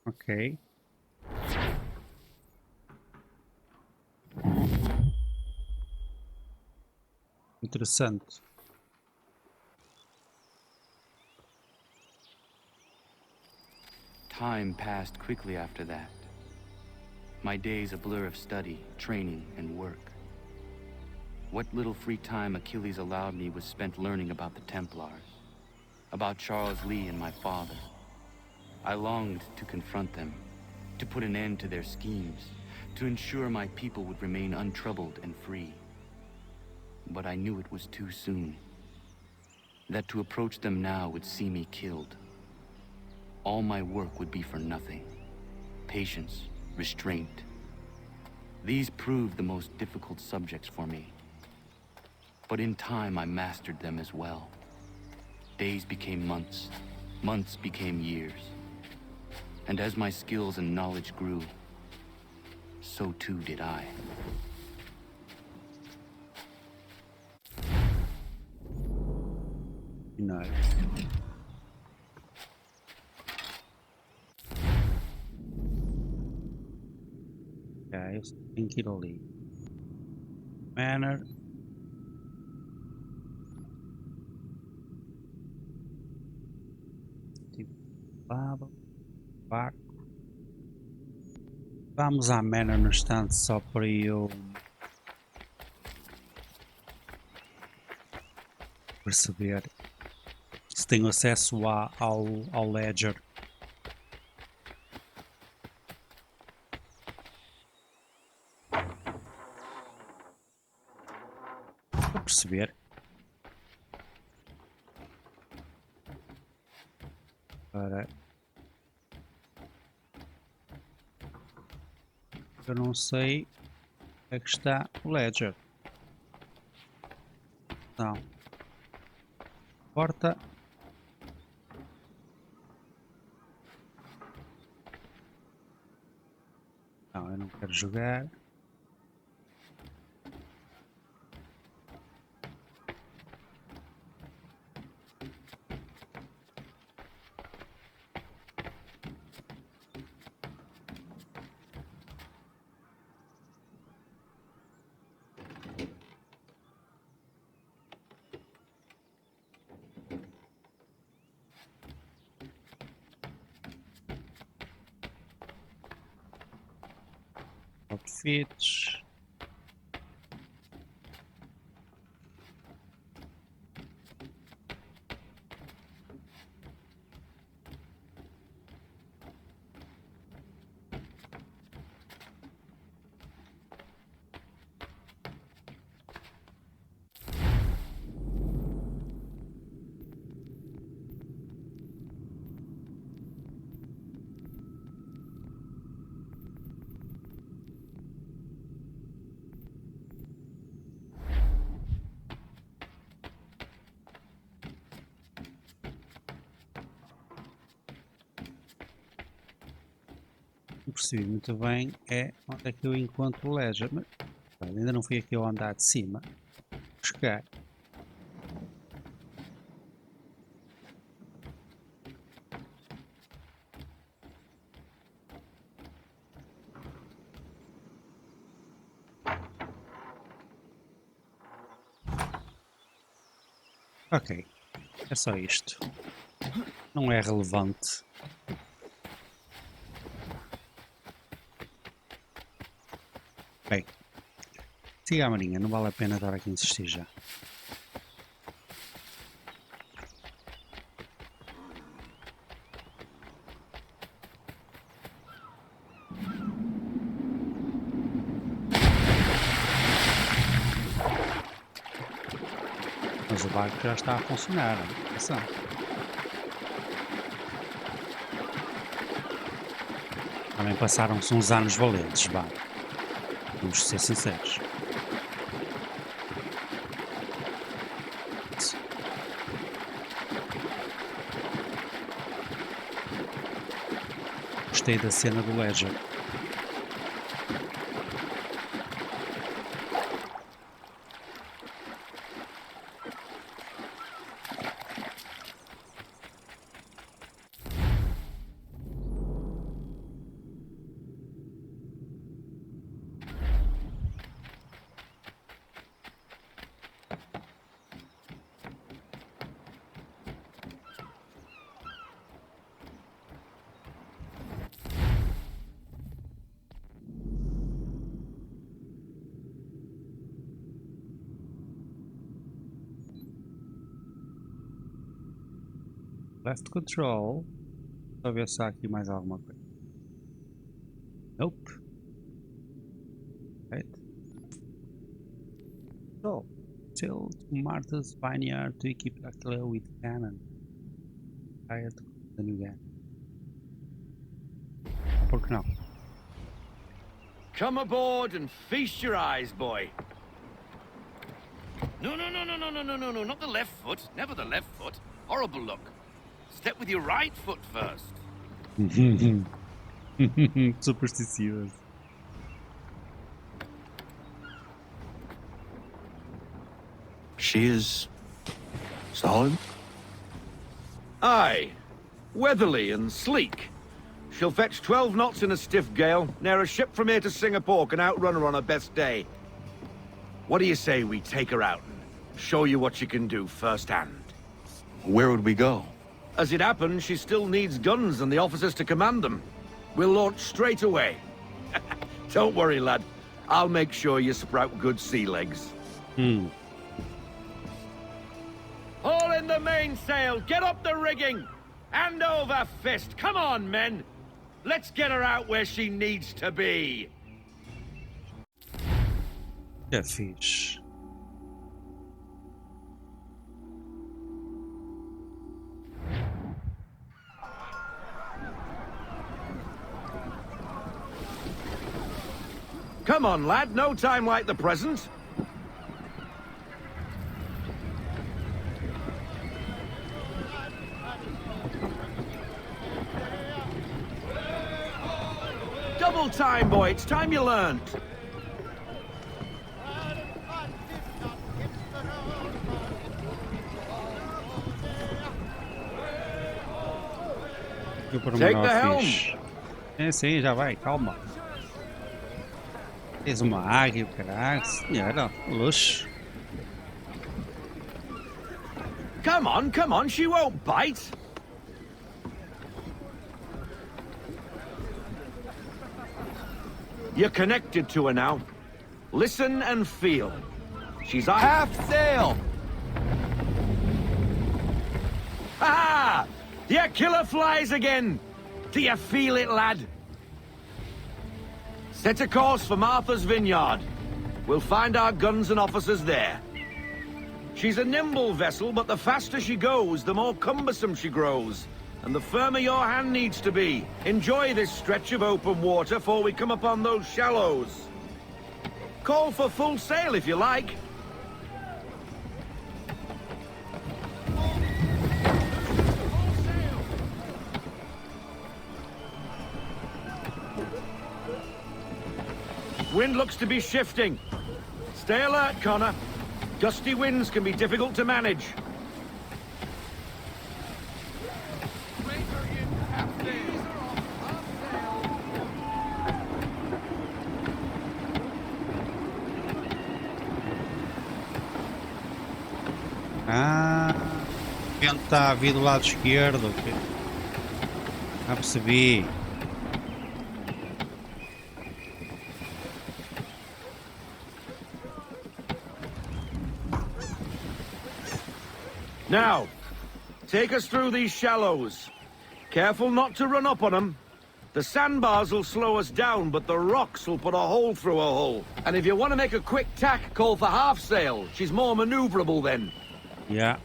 Ok. Interessante. Time passed quickly after that. My days a blur of study, training, and work. What little free time Achilles allowed me was spent learning about the Templars, about Charles Lee and my father. I longed to confront them, to put an end to their schemes, to ensure my people would remain untroubled and free. But I knew it was too soon, that to approach them now would see me killed. All my work would be for nothing. Patience, restraint. These proved the most difficult subjects for me. But in time, I mastered them as well. Days became months, months became years. And as my skills and knowledge grew, so too did I. No. Okay, eu tenho que ir ali. Manor. Tipo, barco. Vamos à Manor no instante só para eu perceber se tenho acesso ao Ledger. Para perceber. Para... Eu não sei onde é que está o Ledger. Não. Porta. Não, eu não quero jogar. Outfits. Não percebi muito bem onde é que eu encontro o Ledger, mas ainda não fui aqui ao andar de cima buscar. Ok, é só isto. Não é relevante. Bem, siga a marinha, não vale a pena estar aqui a insistir já. Mas o barco já está a funcionar. Atenção. Também passaram-se uns anos valentes, vá. Vamos ser sinceros. Gostei da cena do Ledger. Left control. Só ver se há aqui mais alguma coisa. Nope. Right. So, till to Martha's vineyard to equip Aquila with cannon. Prior to the new gun. Por que não? Come aboard and feast your eyes, boy. No, not the left foot. Never the left foot. Horrible look. Step with your right foot first. Supersticious. She is solid? Aye. Weatherly and sleek. She'll fetch 12 knots in a stiff gale, ne'er a ship from here to Singapore can outrun her on her best day. What do you say we take her out and show you what she can do firsthand? Where would we go? As it happens, she still needs guns and the officers to command them. We'll launch straight away. Don't worry, lad. I'll make sure you sprout good sea legs. Haul in the mainsail! Get up the rigging! Hand over fist! Come on, men! Let's get her out where she needs to be! É fixe. Come on, lad, no time like the present. Double time, boy, it's time you learned. Take the helm. Sim, já vai, calma. Fez uma águia, caralho, senhora, luxo. Come on, she won't bite. You're connected to her now. Listen and feel. She's half sail. Ha! Your killer flies again. Do you feel it, lad? Set a course for Martha's Vineyard. We'll find our guns and officers there. She's a nimble vessel, but the faster she goes, the more cumbersome she grows. And the firmer your hand needs to be. Enjoy this stretch of open water before we come upon those shallows. Call for full sail if you like. Wind looks to be shifting. Stay alert, Connor. Gusty winds can be difficult to manage. Ah, o vento está a vir do lado esquerdo. Já percebi. Now, take us through these shallows. Careful not to run up on them. The sandbars will slow us down, but the rocks will put a hole through a hull. And if you want to make a quick tack, call for half sail. She's more maneuverable then. Yeah.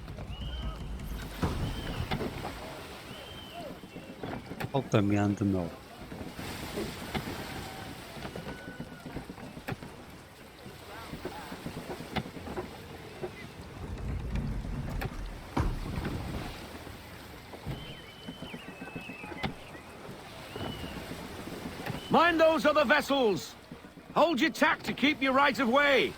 Altamente não. Mind those other vessels. Hold your tack to keep your right of way.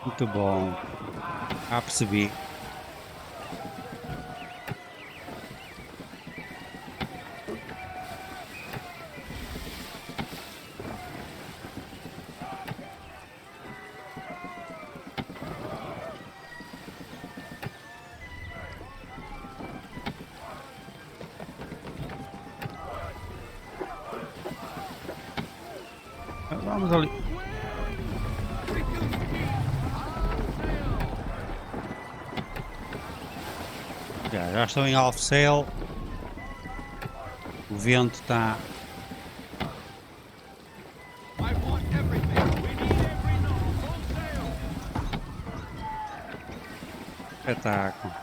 Muito bom. Já percebi. Vamos ali. Já estou em half sail. O vento está. Espetáculo.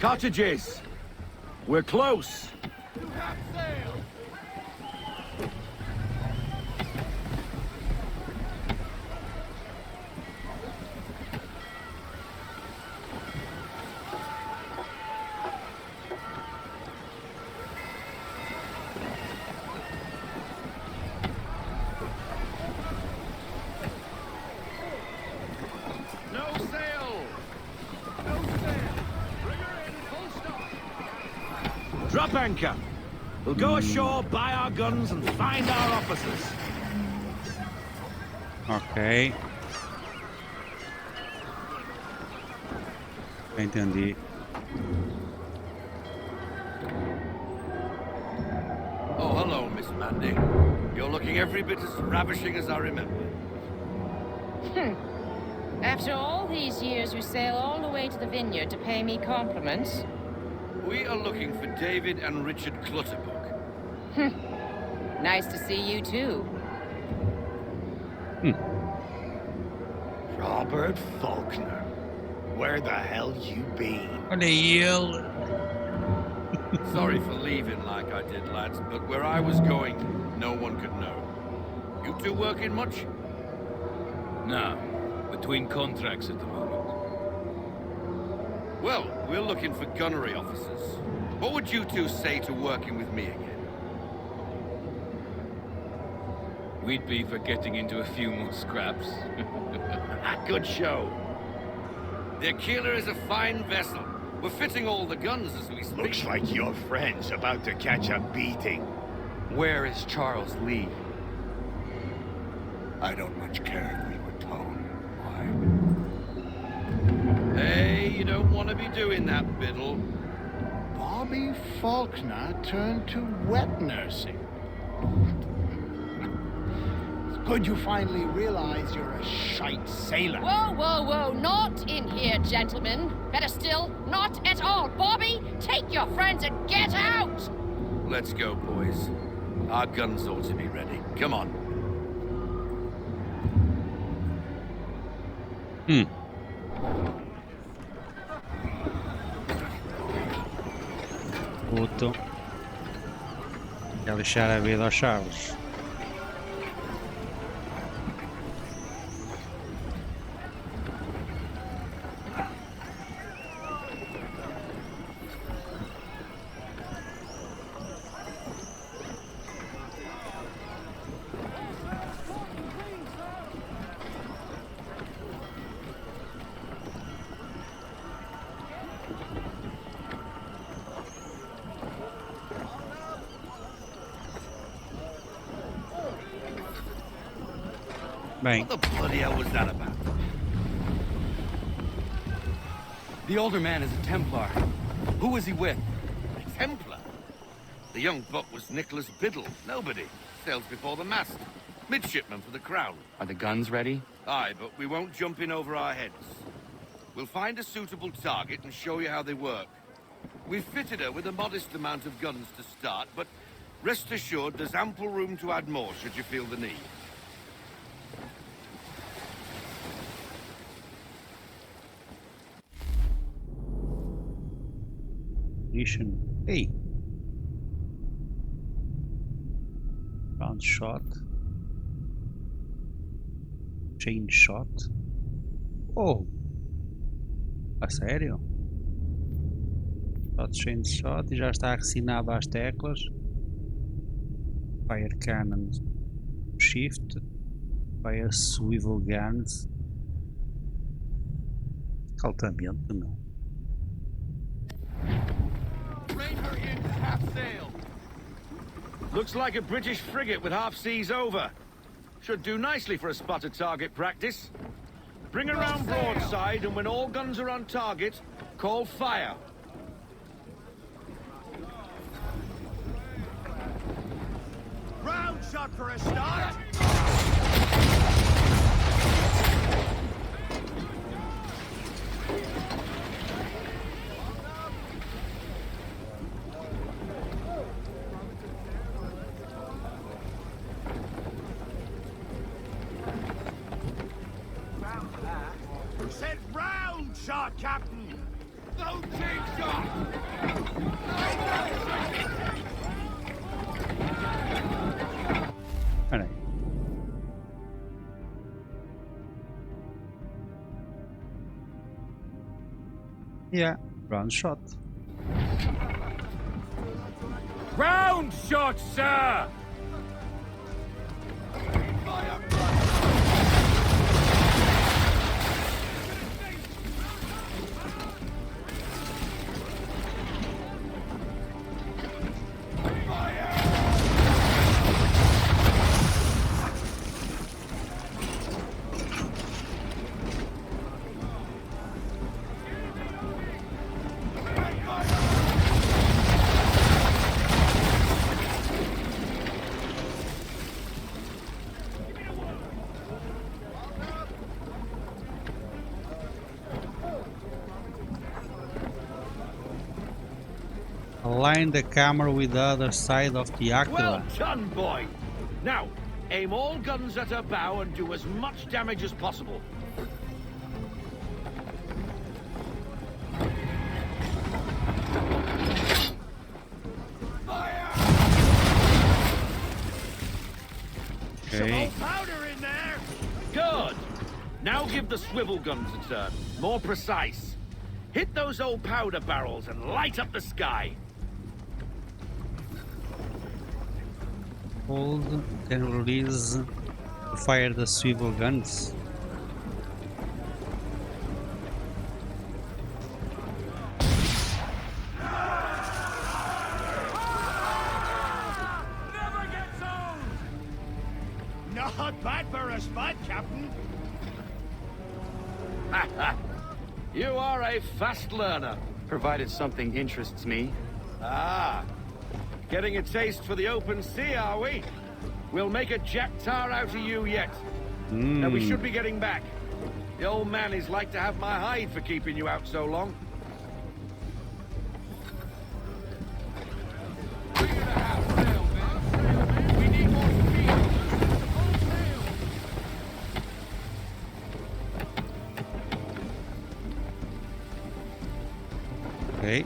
Cottages. We're close. Drop anchor. We'll go ashore, buy our guns, and find our officers. Ok. Entendi. Oh, hello, Miss Mandy. You're looking every bit as ravishing as I remember. After all these years, you sail all the way to the vineyard to pay me compliments? We are looking for David and Richard Clutterbuck. Nice to see you, too. Robert Faulkner. Where the hell you been? Olha ele. Sorry for leaving like I did, lads, but where I was going, no one could know. You two working much? No. Between contracts at the moment. Well, we're looking for gunnery officers. What would you two say to working with me again? We'd be for getting into a few more scraps. Good show. The Aquila is a fine vessel. We're fitting all the guns as we speak. Looks like your friend's about to catch a beating. Where is Charles Lee? I don't much care if we were told. Why? Hey, you don't want to be doing that, Biddle. Bobby Faulkner turned to wet nursing. It's good you finally realize you're a shite sailor. Whoa, whoa, whoa, not in here, gentlemen. Better still, not at all. Bobby, take your friends and get out! Let's go, boys. Our guns ought to be ready. Come on. Puto. Quer lixar a vida aos Charles. Bem. What the bloody hell was that about? The older man is a Templar. Who was he with? A Templar? The young buck was Nicholas Biddle. Nobody. Sails before the mast. Midshipman for the Crown. Are the guns ready? Aye, but we won't jump in over our heads. We'll find a suitable target and show you how they work. We've fitted her with a modest amount of guns to start, but rest assured there's ample room to add more should you feel the need. Hey. Round shot. Chain shot. Oh. A sério? Shot, chain shot e já está ressinado às teclas. Fire cannon shift. Fire swivel guns. Altamente, não. Looks like a British frigate with half seas over. Should do nicely for a spotter target practice. Bring her round broadside, and when all guns are on target, call fire. Round shot for a start. Said round shot, Captain. No chain shot. Espera aí. Yeah, round shot. Round shot, sir! Align the camera with the other side of the Well Aquila. done, boy. Now, aim all guns at her bow and do as much damage as possible. Some old powder in there. Good. Now give the swivel guns a turn. More precise. Hit those old powder barrels and light up the sky. Hold, then release to fire the swivel guns. Not bad for a spud, Captain. You are a fast learner. Provided something interests me. Ah. Getting a taste for the open sea, are we? We'll make a jack tar out of you yet. Now we should be getting back. The old man is like to have my hide for keeping you out so long. Okay.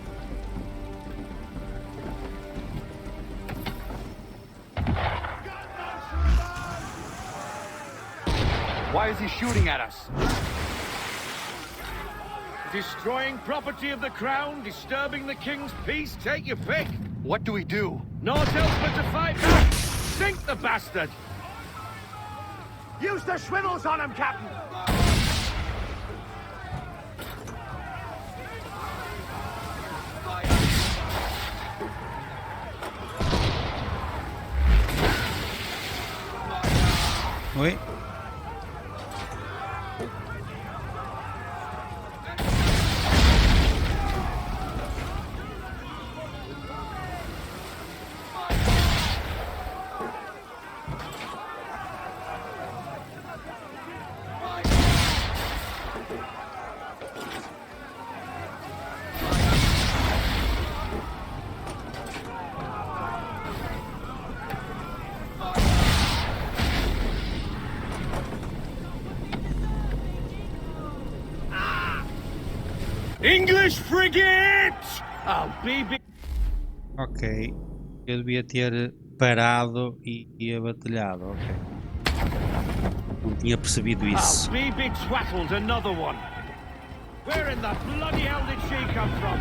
Why is he shooting at us? Destroying property of the crown, disturbing the king's peace, take your pick. What do we do? Naught else but to fight back. Sink the bastard. Use the swivels on him, Captain! Oui. English frigate! I'll be... Ok. Eu devia ter parado e abatalhado. Ok. Não tinha percebido isso. I'll be betwattled another one. Where in the bloody hell did she come from?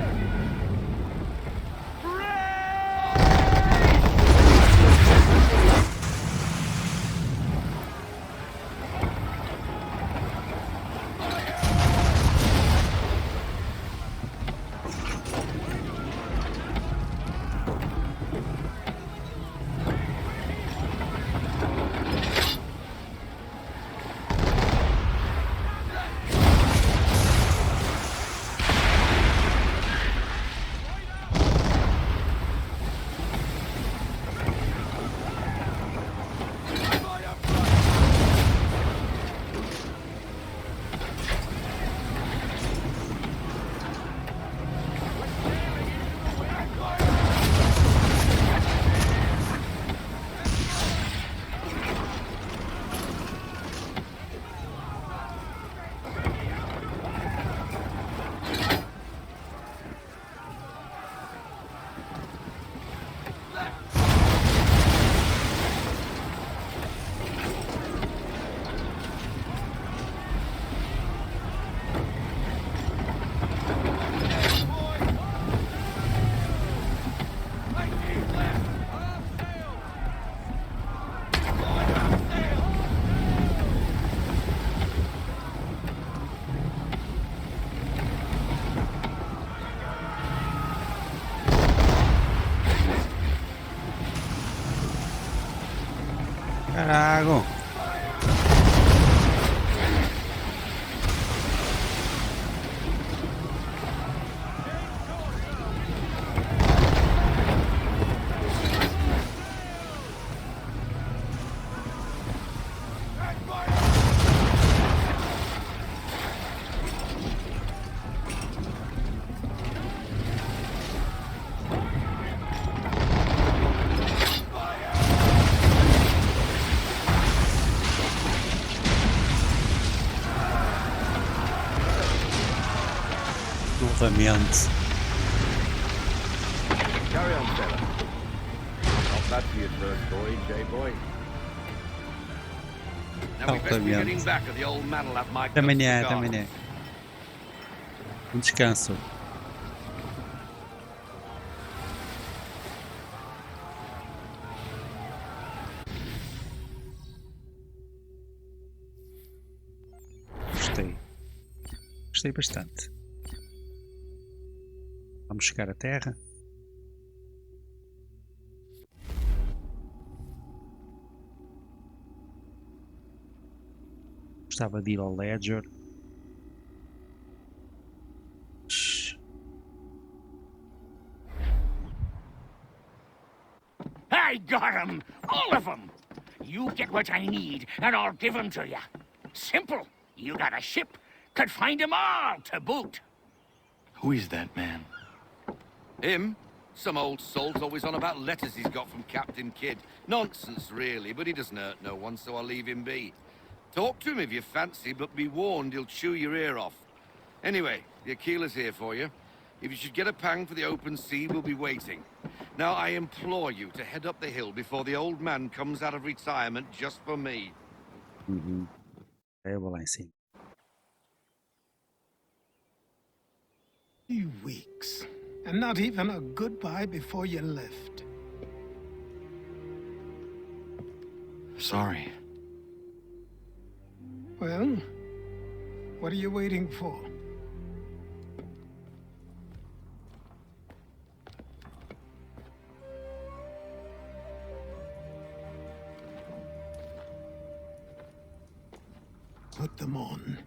Carago. Altamente. Carry on, sailor. Not bad for your first voyage, eh, boy? Now we best be getting back, or the old man will have my guts Também é, forgotten. também é. Um descanso. Gostei. Gostei bastante. Vamos chegar à Terra. Gostava de ir ao Ledger. I got 'em! All of 'em! You get what I need, and I'll give 'em to you. Simple. You got a ship, could find 'em all to boot. Who is that man? Him? Some old salt always on about letters he's got from Captain Kidd. Nonsense, really, but he doesn't hurt no one, so I'll leave him be. Talk to him if you fancy, but be warned he'll chew your ear off. Anyway, the Aquila's here for you. If you should get a pang for the open sea, we'll be waiting. Now, I implore you to head up the hill before the old man comes out of retirement just for me. Eu vou lá em cima. 3 weeks. And not even a goodbye before you left. Sorry. Well, what are you waiting for? Put them on.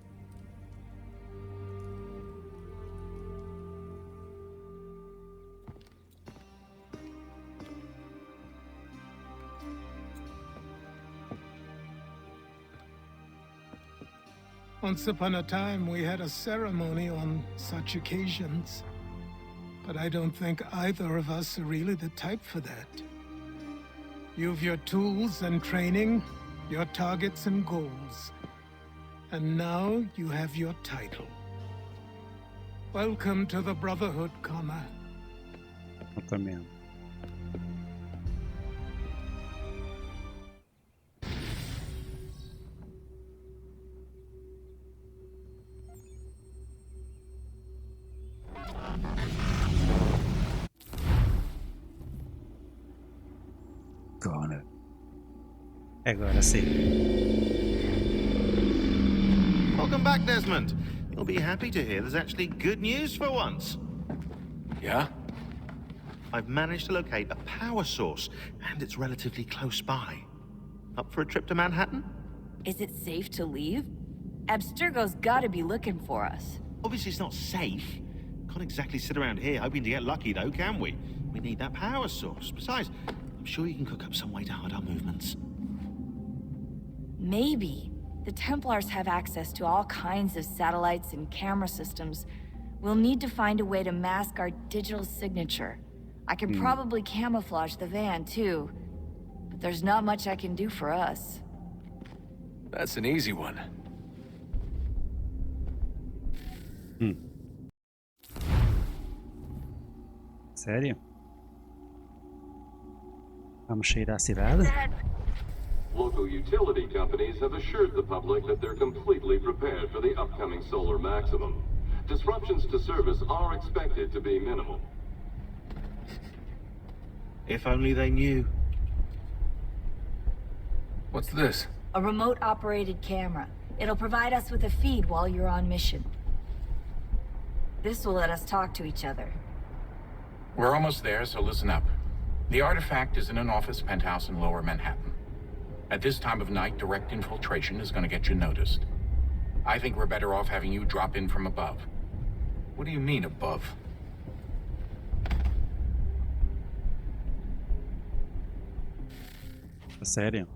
Once upon a time, we had a ceremony on such occasions. But I don't think either of us are really the type for that. You've your tools and training, your targets and goals. And now you have your title. Welcome to the Brotherhood, Connor. Altamente. Connor. Agora sim. Welcome back, Desmond. You'll be happy to hear there's actually good news for once. Yeah? I've managed to locate a power source, and it's relatively close by. Up for a trip to Manhattan? Is it safe to leave? Abstergo's gotta be looking for us. Obviously it's not safe. Can't exactly sit around here hoping to get lucky, though, can we? We need that power source. Besides, I'm sure you can cook up some way to hide our movements. Maybe. The Templars have access to all kinds of satellites and camera systems. We'll need to find a way to mask our digital signature. I can probably camouflage the van, too. But there's not much I can do for us. That's an easy one. Sério? Vamos sair à cidade? Local utility companies have assured the public that they're completely prepared for the upcoming solar maximum. Disruptions to service are expected to be minimal. If only they knew. What's this? A remote-operated camera. It'll provide us with a feed while you're on mission. This will let us talk to each other. We're almost there, so listen up. The artifact is in an office penthouse in Lower Manhattan. At this time of night, direct infiltration is going to get you noticed. I think we're better off having you drop in from above. What do you mean, above? Sério?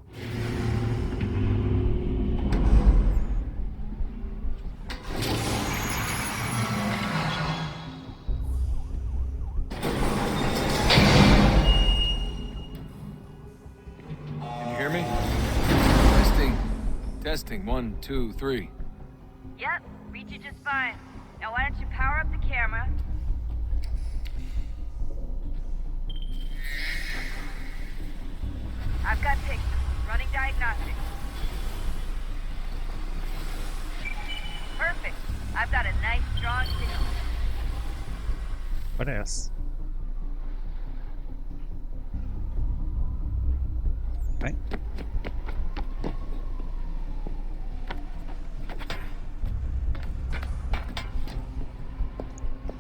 Testing. 1, 2, 3. Yep, reach you just fine. Now why don't you power up the camera? I've got pictures. Running diagnostics. Perfect. I've got a nice strong signal. Parece. Bem.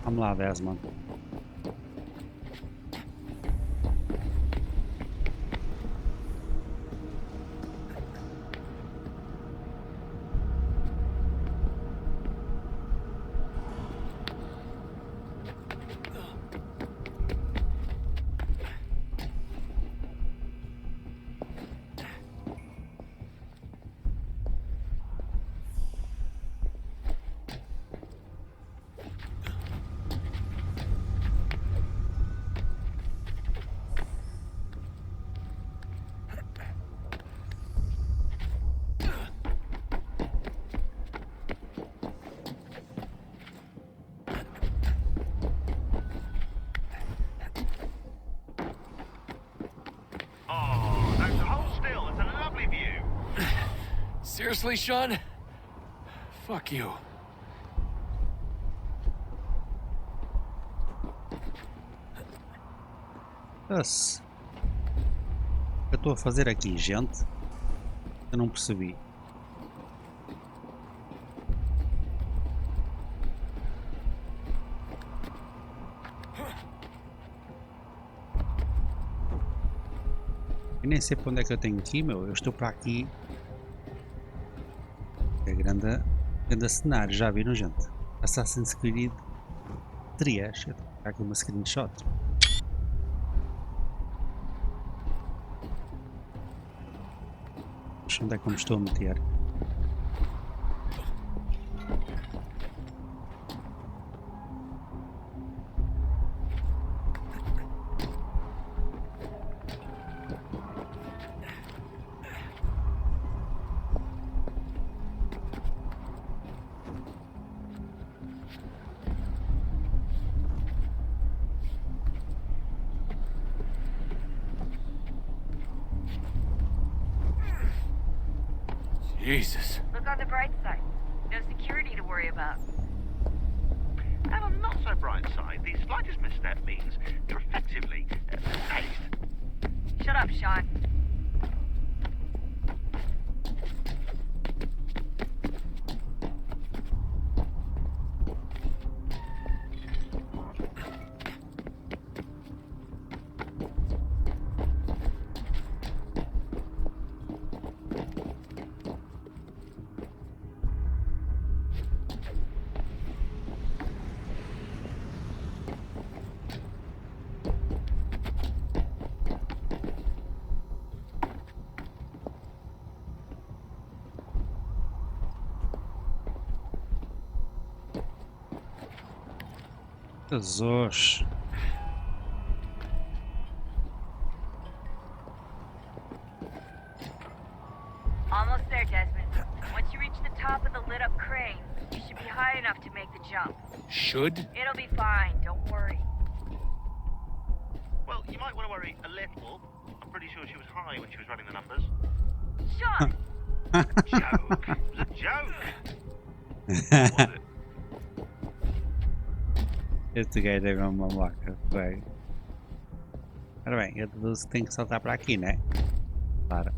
Vamos lá, Desmond. Seriously, Sean? Fuck you. Nossa. O que eu estou a fazer aqui, gente? Eu não percebi. Eu nem sei para onde é que eu tenho que ir, meu. Eu estou para aqui. É grande cenário, já viram, gente? Assassin's Creed 3. Eu tenho aqui uma screenshot. Onde é que eu me estou a meter? Jesus. Look on the bright side. No security to worry about. And on the not so bright side, the slightest misstep means you're effectively tased. Shut up, Sean. Jesus. Almost there, Desmond. Once you reach the top of the lit-up crane, you should be high enough to make the jump. Should? It'll be fine, don't worry. Well, you might want to worry a little. I'm pretty sure she was high when she was running the numbers. Sean! Joke. It was a joke. Was it? Este gajo é uma maluca, velho. Ora bem, eu deduzo que tenho que saltar para aqui, né? Claro.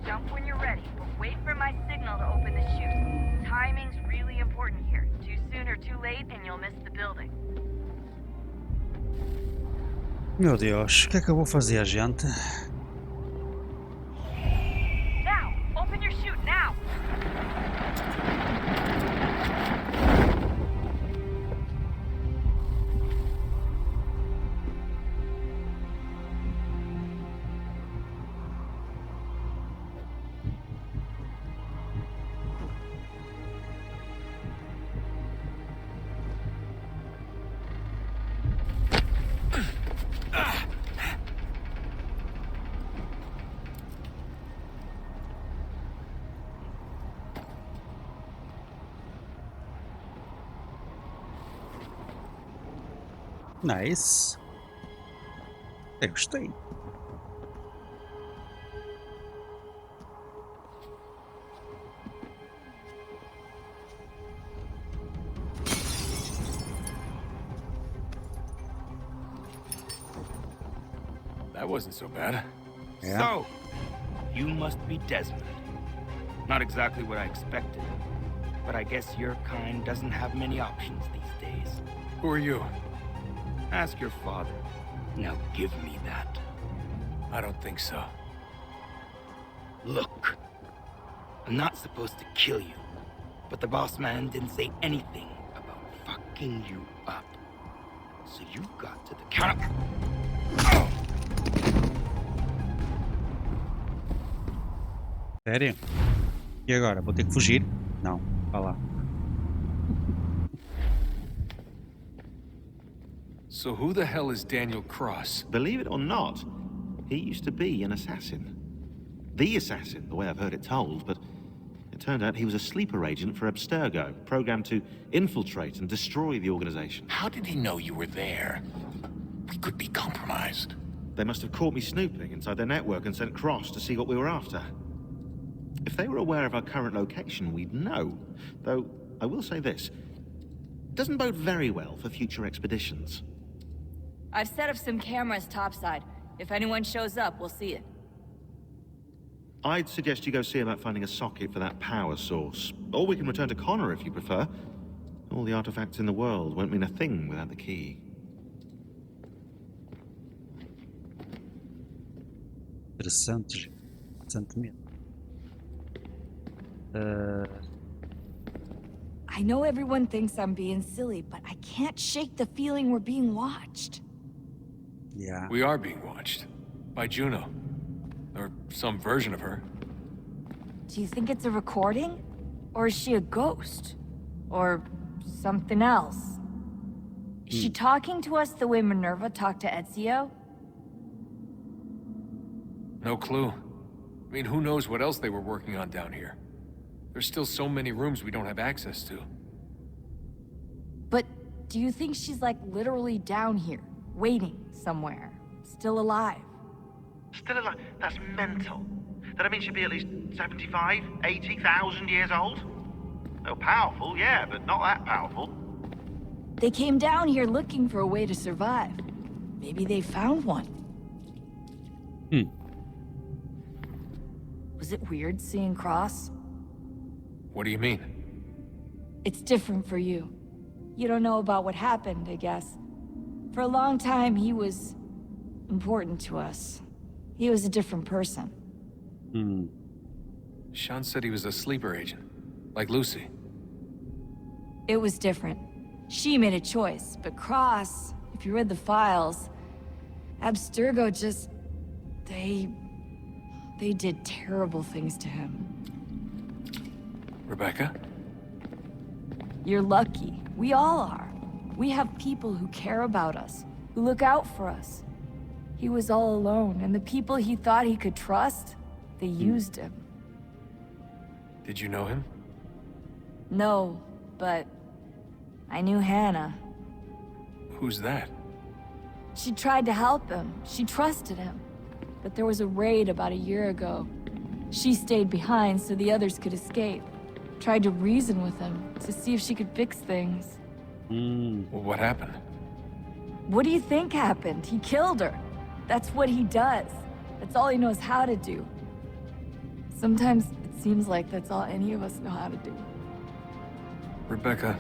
Jump when you're ready, but wait for my signal to open the chute. Timing's really important here. Too soon or too late and you'll miss the building. Meu Deus, o que é que eu vou fazer, gente? Now! Open your chute, now! Nice. Eu gostei. That wasn't so bad. Yeah. So, you must be Desmond. Not exactly what I expected, but I guess your kind doesn't have many options these days. Who are you? Ask your father. Now give me that. I don't think so. Look, I'm not supposed to kill you, but the boss man didn't say anything about fucking you up. So you got to the counter. Sério? E agora? Vou ter que fugir? Não. Vá lá. So who the hell is Daniel Cross? Believe it or not, he used to be an assassin. The assassin, the way I've heard it told, but it turned out he was a sleeper agent for Abstergo, programmed to infiltrate and destroy the organization. How did he know you were there? We could be compromised. They must have caught me snooping inside their network and sent Cross to see what we were after. If they were aware of our current location, we'd know. Though, I will say this. Doesn't bode very well for future expeditions. I've set up some cameras topside. If anyone shows up, we'll see it. I'd suggest you go see about finding a socket for that power source. Or we can return to Connor if you prefer. All the artifacts in the world won't mean a thing without the key. Interessante. Interessante mesmo. I know everyone thinks I'm being silly, but I can't shake the feeling we're being watched. Yeah. We are being watched. By Juno. Or some version of her. Do you think it's a recording? Or is she a ghost? Or something else? Is she talking to us the way Minerva talked to Ezio? No clue. I mean, who knows what else they were working on down here? There's still so many rooms we don't have access to. But do you think she's like literally down here, waiting somewhere, still alive? Still alive? That's mental. That means she'd be at least 75, 80,000 years old? Oh, powerful, yeah, but not that powerful. They came down here looking for a way to survive. Maybe they found one. Was it weird seeing Cross? What do you mean? It's different for you. You don't know about what happened, I guess. For a long time, he was important to us. He was a different person. Sean said he was a sleeper agent. Like Lucy. It was different. She made a choice, but Cross, if you read the files, Abstergo just... They did terrible things to him. Rebecca? You're lucky. We all are. We have people who care about us, who look out for us. He was all alone, and the people he thought he could trust, they used him. Did you know him? No, but I knew Hannah. Who's that? She tried to help him. She trusted him. But there was a raid about a year ago. She stayed behind so the others could escape. Tried to reason with him to see if she could fix things. Well, what happened? What do you think happened? He killed her. That's what he does. That's all he knows how to do. Sometimes it seems like that's all any of us know how to do. Rebecca.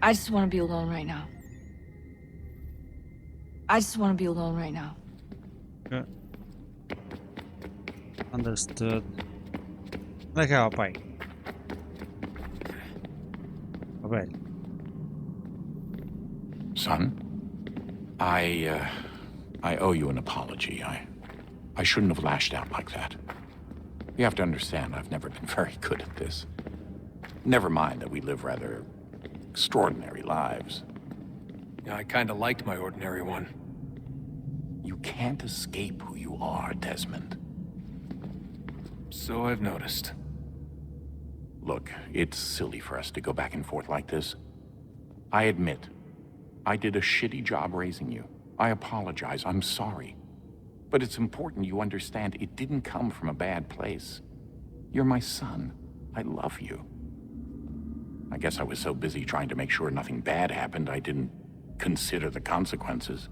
I just want to be alone right now. I just want to be alone right now. Okay. Understood. Legal, pai. Tá velho. Son, I owe you an apology. I shouldn't have lashed out like that. You have to understand, I've never been very good at this. Never mind that we live rather extraordinary lives. Yeah, I kinda liked my ordinary one. You can't escape who you are, Desmond. So I've noticed. Look, it's silly for us to go back and forth like this. I admit, I did a shitty job raising you. I apologize, I'm sorry. But it's important you understand it didn't come from a bad place. You're my son. I love you. I guess I was so busy trying to make sure nothing bad happened, I didn't consider the consequences.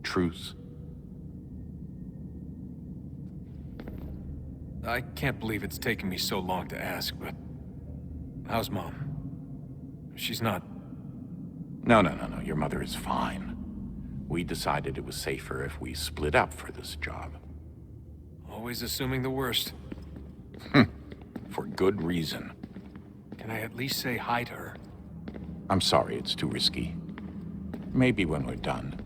Truce. I can't believe it's taken me so long to ask, but... how's Mom? She's not... No. Your mother is fine. We decided it was safer if we split up for this job. Always assuming the worst. For good reason. Can I at least say hi to her? I'm sorry, it's too risky. Maybe when we're done.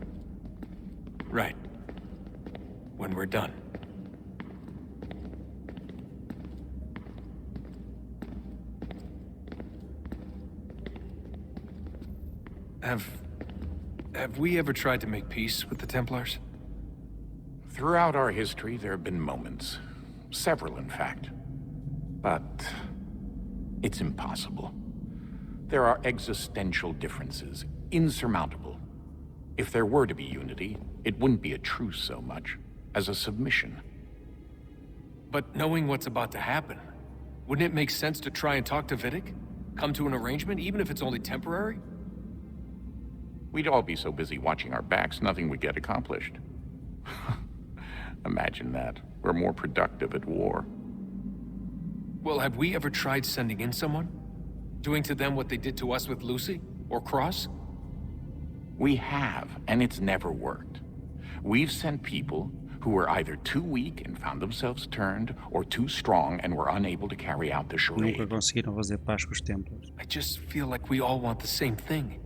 Right. When we're done. Have we ever tried to make peace with the Templars? Throughout our history, there have been moments. Several, in fact. But it's impossible. There are existential differences, insurmountable. If there were to be unity, it wouldn't be a truce so much as a submission. But knowing what's about to happen, wouldn't it make sense to try and talk to Vidic? Come to an arrangement, even if it's only temporary? We'd all be so busy watching our backs, nothing would get accomplished. Imagine that. We're more productive at war. Well, have we ever tried sending in someone? Doing to them what they did to us with Lucy? Or Cross? We have, and it's never worked. We've sent people who were either too weak and found themselves turned, or too strong and were unable to carry out the charade. Nunca conseguiram fazer paz com os Templars. I just feel like we all want the same thing.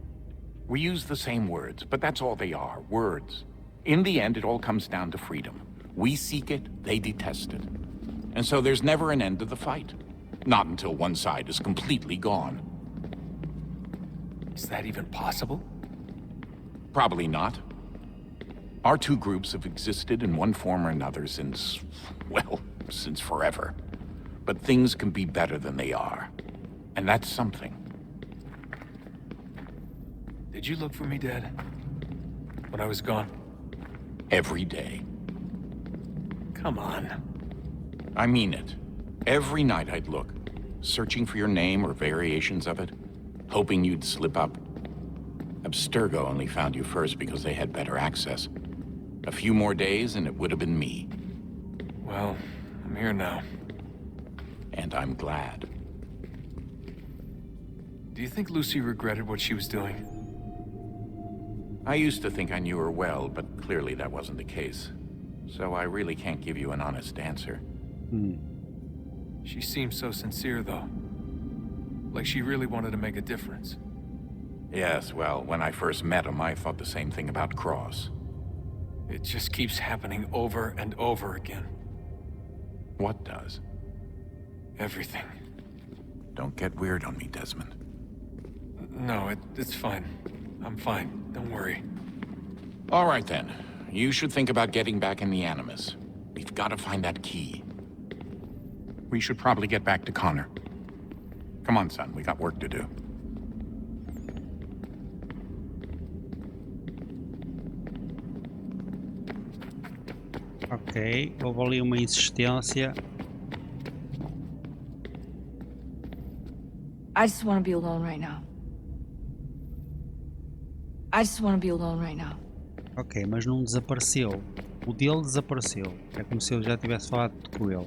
We use the same words, but that's all they are, words. In the end, it all comes down to freedom. We seek it, they detest it. And so there's never an end to the fight. Not until one side is completely gone. Is that even possible? Probably not. Our two groups have existed in one form or another since, well, since forever. But things can be better than they are. And that's something. Did you look for me, Dad? When I was gone? Every day. Come on. I mean it. Every night I'd look, searching for your name or variations of it, hoping you'd slip up. Abstergo only found you first because they had better access. A few more days and it would have been me. Well, I'm here now. And I'm glad. Do you think Lucy regretted what she was doing? I used to think I knew her well, but clearly that wasn't the case. So I really can't give you an honest answer. She seemed so sincere, though. Like she really wanted to make a difference. Yes, well, when I first met him, I thought the same thing about Cross. It just keeps happening over and over again. What does? Everything. Don't get weird on me, Desmond. No, it's fine. I'm fine. Don't worry. All right, then. You should think about getting back in the Animus. We've got to find that key. We should probably get back to Connor. Come on, son. We got work to do. Ok, houve ali uma insistência. I just want to be alone right now. I just want to be alone right now. Ok, mas não desapareceu. O dele desapareceu. É como se eu já tivesse falado com ele.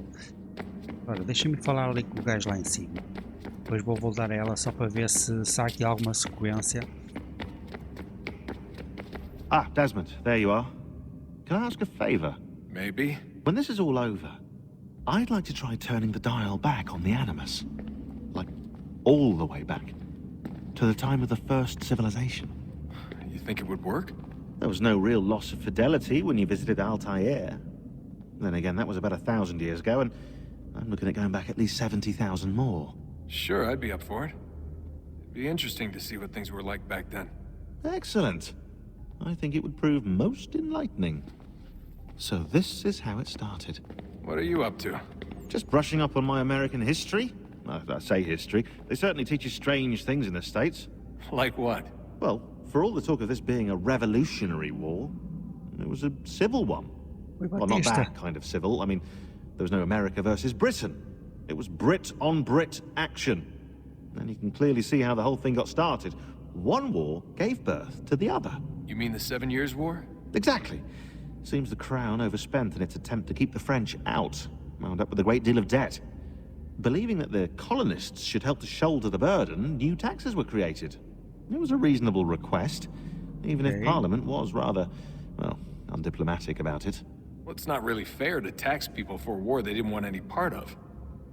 Agora, deixa-me falar ali com o gajo lá em cima. Depois vou voltar a ela só para ver se há aqui alguma sequência. Ah, Desmond, there you are. Can I ask a favor? Maybe. When this is all over, I'd like to try turning the dial back on the Animus. Like, all the way back. To the time of the first civilization. You think it would work? There was no real loss of fidelity when you visited Altair. Then again, that was about 1,000 years ago, and I'm looking at going back at least 70,000 more. Sure, I'd be up for it. It'd be interesting to see what things were like back then. Excellent. I think it would prove most enlightening. So this is how it started. What are you up to? Just brushing up on my American history. I say history. They certainly teach you strange things in the States. Like what? Well, for all the talk of this being a revolutionary war, it was a civil one. Well, not that kind of civil. I mean, there was no America versus Britain. It was Brit on Brit action. And you can clearly see how the whole thing got started. One war gave birth to the other. You mean the 7 Years' War? Exactly. Seems the Crown overspent in its attempt to keep the French out, wound up with a great deal of debt. Believing that the colonists should help to shoulder the burden, new taxes were created. It was a reasonable request, even if Parliament was rather, well, undiplomatic about it. Well, it's not really fair to tax people for a war they didn't want any part of.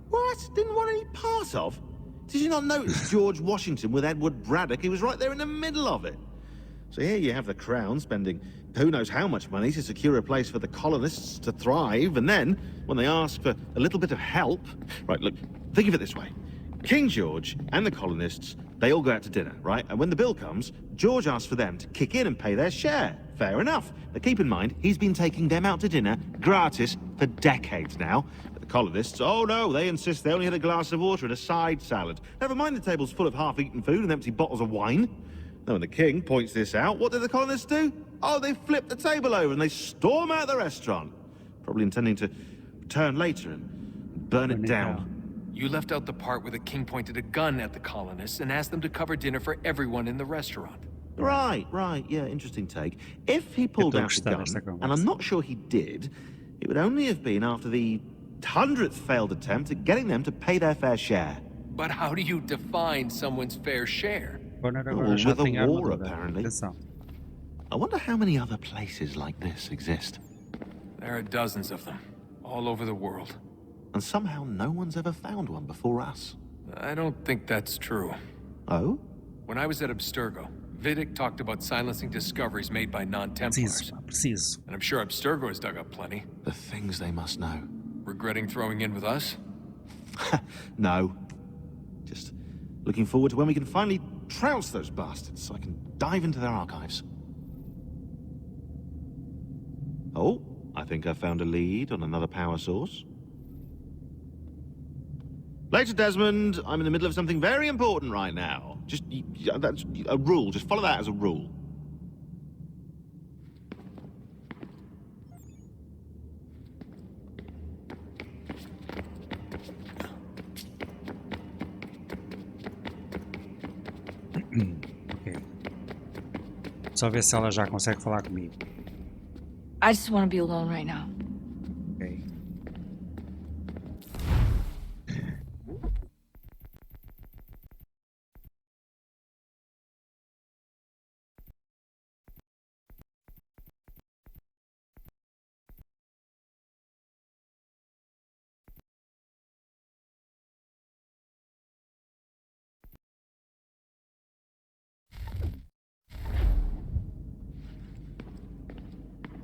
What? Didn't want any part of? Did you not notice George Washington with Edward Braddock? He was right there in the middle of it. So here you have the Crown spending who knows how much money to secure a place for the colonists to thrive, and then, when they ask for a little bit of help... Right, look, think of it this way. King George and the colonists, they all go out to dinner, right? And when the bill comes, George asks for them to kick in and pay their share. Fair enough. But keep in mind, he's been taking them out to dinner, gratis, for decades now. But the colonists, oh no, they insist they only had a glass of water and a side salad. Never mind the table's full of half-eaten food and empty bottles of wine. Now, when the king points this out, what do the colonists do? Oh, they flip the table over and they storm out the restaurant. Probably intending to return later and burn it down. You left out the part where the king pointed a gun at the colonists and asked them to cover dinner for everyone in the restaurant. Right, yeah, interesting take. If he pulled out the gun, and I'm not sure he did, it would only have been after the 100th failed attempt at getting them to pay their fair share. But how do you define someone's fair share? With a war, apparently. I wonder how many other places like this exist. There are dozens of them, all over the world. And somehow no one's ever found one before us. I don't think that's true. Oh? When I was at Abstergo, Vidic talked about silencing discoveries made by non-Templars. And I'm sure Abstergo has dug up plenty. The things they must know. Regretting throwing in with us? No. Just looking forward to when we can finally trounce those bastards so I can dive into their archives. Oh, I think I found a lead on another power source. Later, Desmond. I'm in the middle of something very important right now. Just, that's a rule. Just follow that as a rule. Ok. Só ver se ela já consegue falar comigo. I just want to be alone right now. Ok.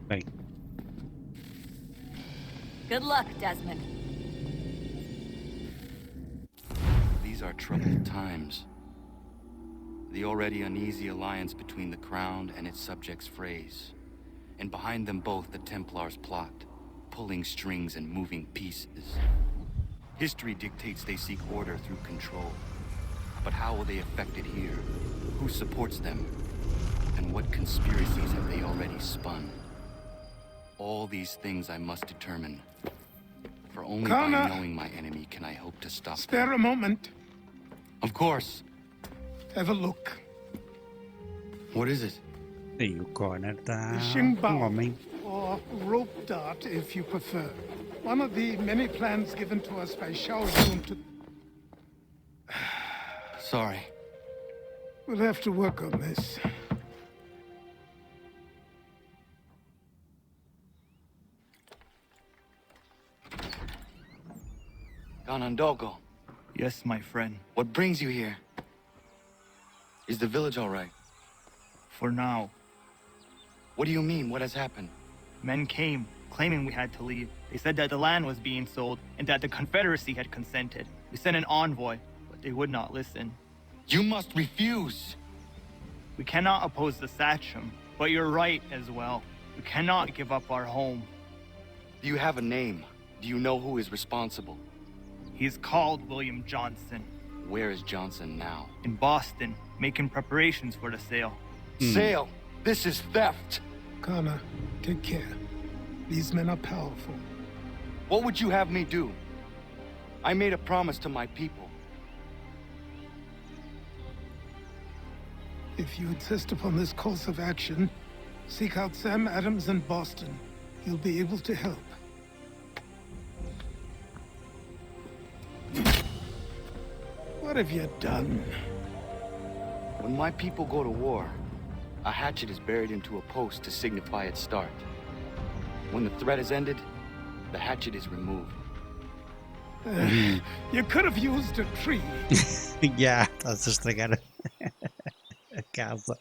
Bem. Good luck, Desmond. These are troubled times. The already uneasy alliance between the Crown and its subjects frays. And behind them both the Templars plot, pulling strings and moving pieces. History dictates they seek order through control. But how will they affect it here? Who supports them? And what conspiracies have they already spun? All these things I must determine. For only by knowing my enemy can I hope to stop them. Spare a moment. Of course. Have a look. What is it? E o Connor tá Fishing bow, homem. or rope dart if you prefer. One of the many plans given to us by Shao Yun to... Sorry. We'll have to work on this. Ganondogo. Yes, my friend. What brings you here? Is the village all right? For now. What do you mean? What has happened? Men came, claiming we had to leave. They said that the land was being sold, and that the Confederacy had consented. We sent an envoy, but they would not listen. You must refuse! We cannot oppose the Sachem, but you're right as well. We cannot give up our home. Do you have a name? Do you know who is responsible? He is called William Johnson. Where is Johnson now? In Boston, making preparations for the sale. Sale? This is theft. Connor, take care. These men are powerful. What would you have me do? I made a promise to my people. If you insist upon this course of action, seek out Sam Adams in Boston. He'll be able to help. What have you done? When my people go to war, a hatchet is buried into a post to signify its start. When the threat is ended, the hatchet is removed. You could have used a tree. Yeah, estás a estragar a casa.